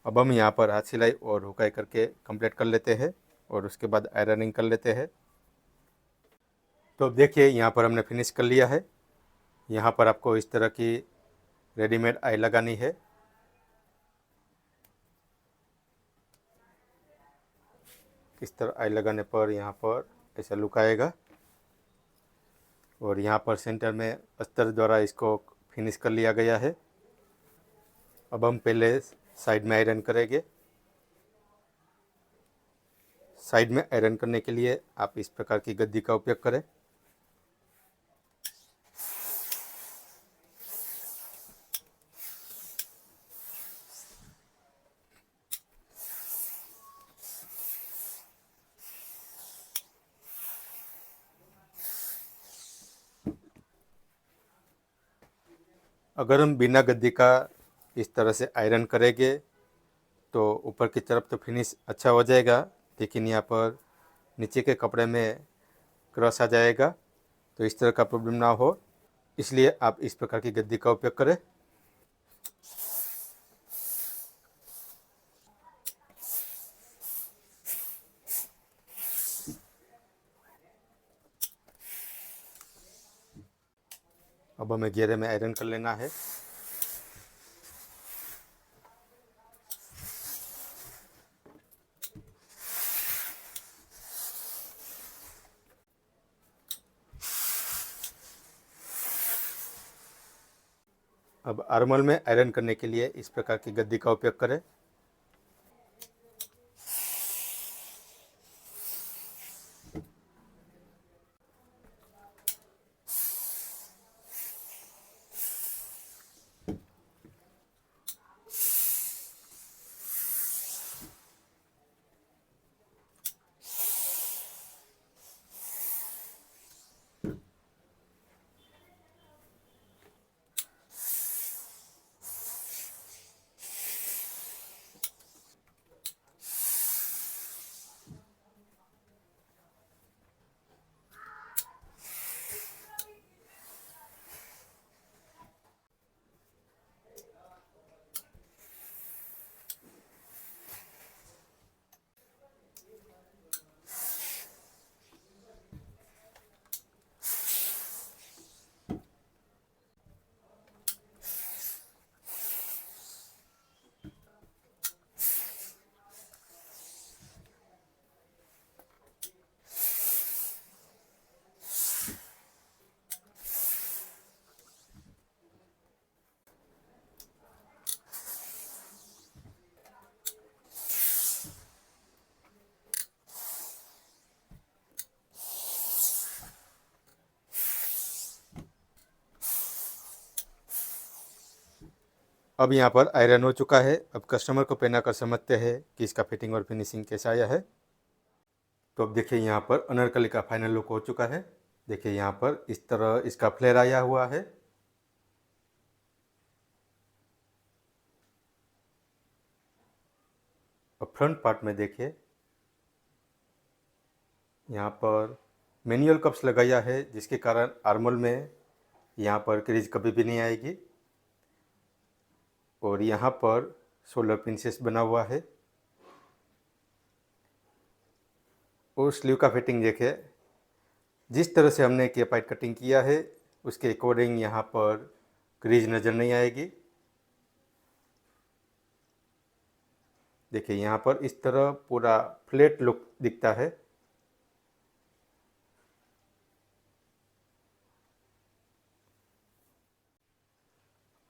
अब हम यहाँ पर हाथ सिलाई और हुकाई करके कंप्लीट कर लेते हैं और उसके बाद आयरनिंग कर लेते हैं। तो देखिए यहाँ पर हमने फिनिश कर लिया है। यहाँ पर आपको इस तरह की रेडीमेड आई लगानी है। इस तरह आई लगाने पर यहाँ पर ऐसा लुक आएगा और यहाँ पर सेंटर में अस्तर द्वारा इसको फिनिश कर लिया गया है। अब हम पहले साइड में आयरन करेंगे। साइड में आयरन करने के लिए आप इस प्रकार की गद्दी का उपयोग करें। अगर हम बिना गद्दी का इस तरह से आयरन करेंगे तो ऊपर की तरफ तो फिनिश अच्छा हो जाएगा, लेकिन यहाँ पर नीचे के कपड़े में क्रॉस आ जाएगा। तो इस तरह का प्रॉब्लम ना हो इसलिए आप इस प्रकार की गद्दी का उपयोग करें। अब हमें घेरे में आयरन कर लेना है। अब आर्मल में आयरन करने के लिए इस प्रकार की गद्दी का उपयोग करें। अब यहाँ पर आयरन हो चुका है। अब कस्टमर को पहना कर समझते हैं कि इसका फिटिंग और फिनिशिंग कैसा आया है। तो अब देखिए यहाँ पर अनारकली का फाइनल लुक हो चुका है। देखिए यहाँ पर इस तरह इसका फ्लेयर आया हुआ है। अब फ्रंट पार्ट में देखिए यहाँ पर मैनुअल कप्स लगाया है, जिसके कारण आर्मोल में यहाँ पर क्रीज कभी भी नहीं आएगी। और यहाँ पर सोलर पिंसेस बना हुआ है। और स्लीव का फिटिंग देखिए, जिस तरह से हमने केपाइट कटिंग किया है उसके अकॉर्डिंग यहाँ पर क्रीज नज़र नहीं आएगी। देखिए यहाँ पर इस तरह पूरा फ्लैट लुक दिखता है।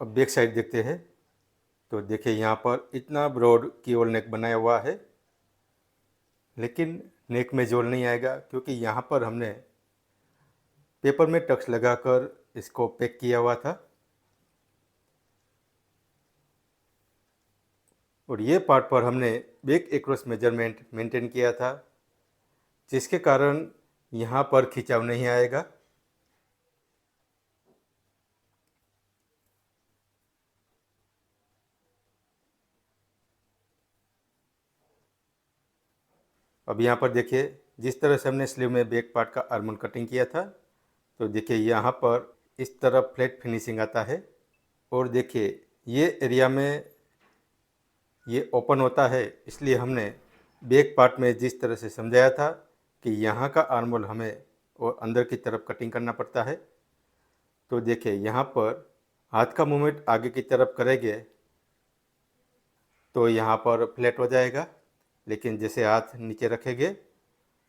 अब बैक साइड देखते हैं तो देखिए यहाँ पर इतना ब्रॉड कीहोल नेक बनाया हुआ है, लेकिन नेक में जोल नहीं आएगा क्योंकि यहाँ पर हमने पेपर में टक्स लगाकर इसको पैक किया हुआ था। और ये पार्ट पर हमने बैक एक्रॉस मेजरमेंट मेंटेन किया था, जिसके कारण यहाँ पर खिंचाव नहीं आएगा। अब यहाँ पर देखिए जिस तरह से हमने स्लीव में बैक पार्ट का आर्मोल कटिंग किया था, तो देखिए यहाँ पर इस तरह फ्लैट फिनिशिंग आता है। और देखिए ये एरिया में ये ओपन होता है, इसलिए हमने बैक पार्ट में जिस तरह से समझाया था कि यहाँ का आर्मोल हमें और अंदर की तरफ कटिंग करना पड़ता है। तो देखिए यहाँ पर हाथ का मूवमेंट आगे की तरफ करेंगे तो यहाँ पर फ्लैट हो जाएगा, लेकिन जैसे हाथ नीचे रखेंगे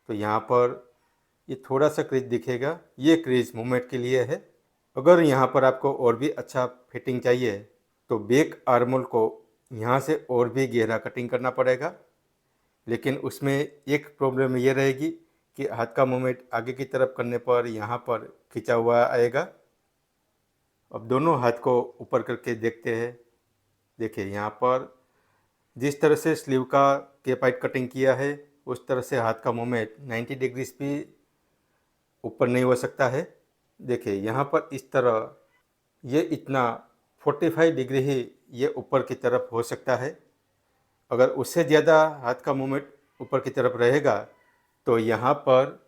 तो यहाँ पर ये थोड़ा सा क्रीज दिखेगा। ये क्रीज मूवमेंट के लिए है। अगर यहाँ पर आपको और भी अच्छा फिटिंग चाहिए तो बैक आर्मोल को यहाँ से और भी गहरा कटिंग करना पड़ेगा, लेकिन उसमें एक प्रॉब्लम ये रहेगी कि हाथ का मूवमेंट आगे की तरफ करने पर यहाँ पर खिंचा हुआ आएगा। अब दोनों हाथ को ऊपर करके देखते हैं। देखिए यहाँ पर जिस तरह से स्लीव का केपाइट कटिंग किया है उस तरह से हाथ का मूवमेंट 90 डिग्रीज भी ऊपर नहीं हो सकता है। देखिए यहाँ पर इस तरह ये इतना 45 डिग्री ही ये ऊपर की तरफ हो सकता है। अगर उससे ज़्यादा हाथ का मूवमेंट ऊपर की तरफ रहेगा तो यहाँ पर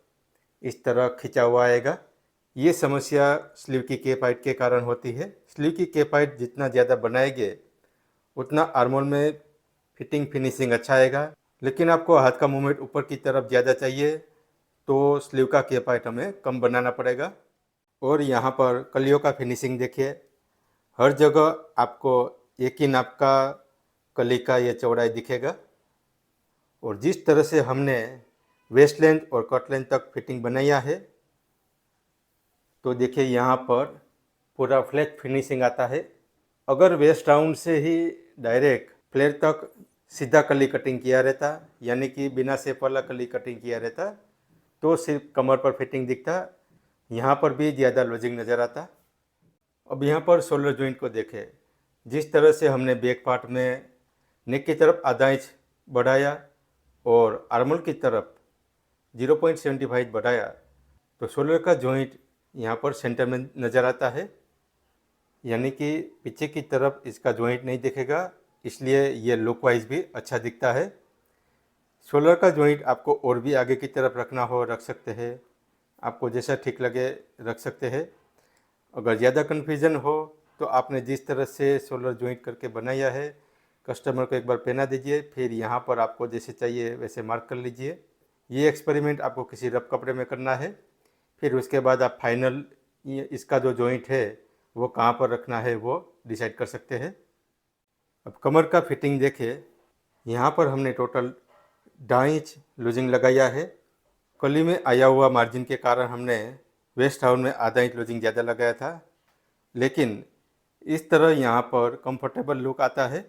इस तरह खिंचा हुआ आएगा। ये समस्या स्लीव की केपाइट के कारण होती है। स्लीव की केपाइट जितना ज़्यादा बनाएंगे उतना आर्मोल में फिटिंग फिनिशिंग अच्छा आएगा, लेकिन आपको हाथ का मूवमेंट ऊपर की तरफ ज़्यादा चाहिए तो स्लीव का केपाइट हमें कम बनाना पड़ेगा। और यहाँ पर कलियों का फिनिशिंग देखिए, हर जगह आपको एक ही नाप का कली का ये चौड़ाई दिखेगा। और जिस तरह से हमने वेस्ट लेंथ और कट लेंथ तक फिटिंग बनाया है तो देखिए यहाँ पर पूरा फ्लैट फिनिशिंग आता है। अगर वेस्ट राउंड से ही डायरेक्ट फ्लेयर तक सीधा कली कटिंग किया रहता, यानी कि बिना शेप वाला कली कटिंग किया रहता, तो सिर्फ कमर पर फिटिंग दिखता, यहाँ पर भी ज़्यादा लूजिंग नज़र आता। अब यहाँ पर शोल्डर जॉइंट को देखें, जिस तरह से हमने बैक पार्ट में नेक की तरफ आधा इंच बढ़ाया और आर्मोल की तरफ 0.75 बढ़ाया, तो शोल्डर का जॉइंट यहाँ पर सेंटर में नज़र आता है, यानी कि पीछे की तरफ इसका जॉइंट नहीं दिखेगा, इसलिए ये लुक वाइज भी अच्छा दिखता है। शोल्डर का जॉइंट आपको और भी आगे की तरफ रखना हो रख सकते हैं, आपको जैसा ठीक लगे रख सकते हैं। अगर ज़्यादा कन्फ्यूज़न हो तो आपने जिस तरह से शोल्डर जॉइंट करके बनाया है कस्टमर को एक बार पहना दीजिए, फिर यहाँ पर आपको जैसे चाहिए वैसे मार्क कर लीजिए। ये एक्सपेरिमेंट आपको किसी रफ कपड़े में करना है, फिर उसके बाद आप फाइनल इसका जो जॉइंट है वो कहाँ पर रखना है वो डिसाइड कर सकते हैं। अब कमर का फिटिंग देखिए, यहाँ पर हमने टोटल 2.5 इंच लूजिंग लगाया है। कली में आया हुआ मार्जिन के कारण हमने वेस्ट राउंड में आधा इंच लूजिंग ज़्यादा लगाया था, लेकिन इस तरह यहाँ पर कंफर्टेबल लुक आता है।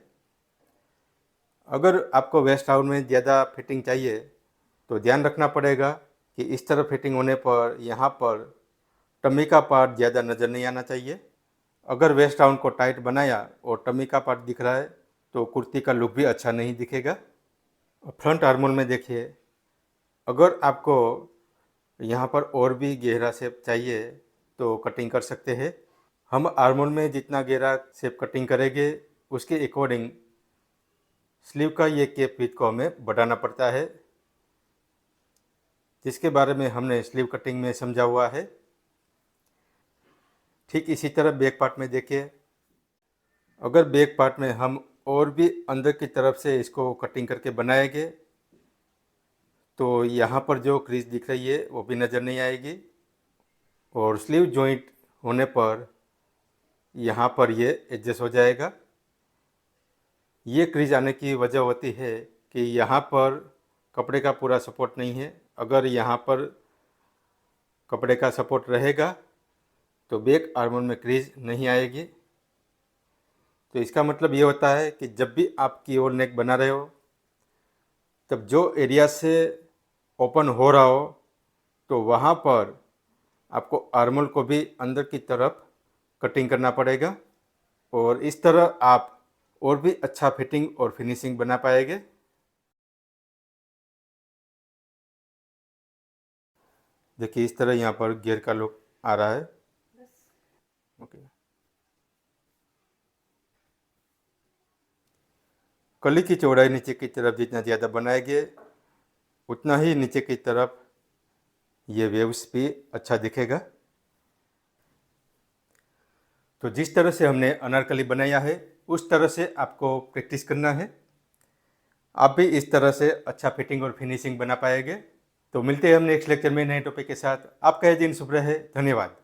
अगर आपको वेस्ट राउंड में ज़्यादा फिटिंग चाहिए तो ध्यान रखना पड़ेगा कि इस तरह फिटिंग होने पर यहाँ पर टमी का पार्ट ज़्यादा नज़र नहीं आना चाहिए। अगर वेस्ट राउंड को टाइट बनाया और टमी का पार्ट दिख रहा है तो कुर्ती का लुक भी अच्छा नहीं दिखेगा। फ्रंट आर्मोल में देखिए, अगर आपको यहाँ पर और भी गहरा शेप चाहिए तो कटिंग कर सकते हैं। हम आर्मोल में जितना गहरा शेप कटिंग करेंगे उसके अकॉर्डिंग स्लीव का ये केप विड्थ को हमें बढ़ाना पड़ता है, जिसके बारे में हमने स्लीव कटिंग में समझा हुआ है। ठीक इसी तरह बैक पार्ट में देखिए, अगर बैक पार्ट में हम और भी अंदर की तरफ से इसको कटिंग करके बनाएंगे तो यहाँ पर जो क्रीज दिख रही है वो भी नज़र नहीं आएगी और स्लीव जॉइंट होने पर यहाँ पर ये एडजस्ट हो जाएगा। ये क्रीज आने की वजह होती है कि यहाँ पर कपड़े का पूरा सपोर्ट नहीं है। अगर यहाँ पर कपड़े का सपोर्ट रहेगा तो बैक आर्मोल में क्रीज नहीं आएगी। तो इसका मतलब ये होता है कि जब भी आप की ओर नेक बना रहे हो तब जो एरिया से ओपन हो रहा हो तो वहाँ पर आपको आर्मोल को भी अंदर की तरफ कटिंग करना पड़ेगा और इस तरह आप और भी अच्छा फिटिंग और फिनिशिंग बना पाएंगे। देखिए इस तरह यहाँ पर घेर का लुक आ रहा है। ओके, कली की चौड़ाई नीचे की तरफ जितना ज़्यादा बनाएंगे उतना ही नीचे की तरफ ये वेव्स भी अच्छा दिखेगा। तो जिस तरह से हमने अनारकली बनाया है उस तरह से आपको प्रैक्टिस करना है। आप भी इस तरह से अच्छा फिटिंग और फिनिशिंग बना पाएंगे। तो मिलते हैं हम नेक्स्ट लेक्चर में नए टॉपिक के साथ। आपका ये दिन शुभ रहे। धन्यवाद।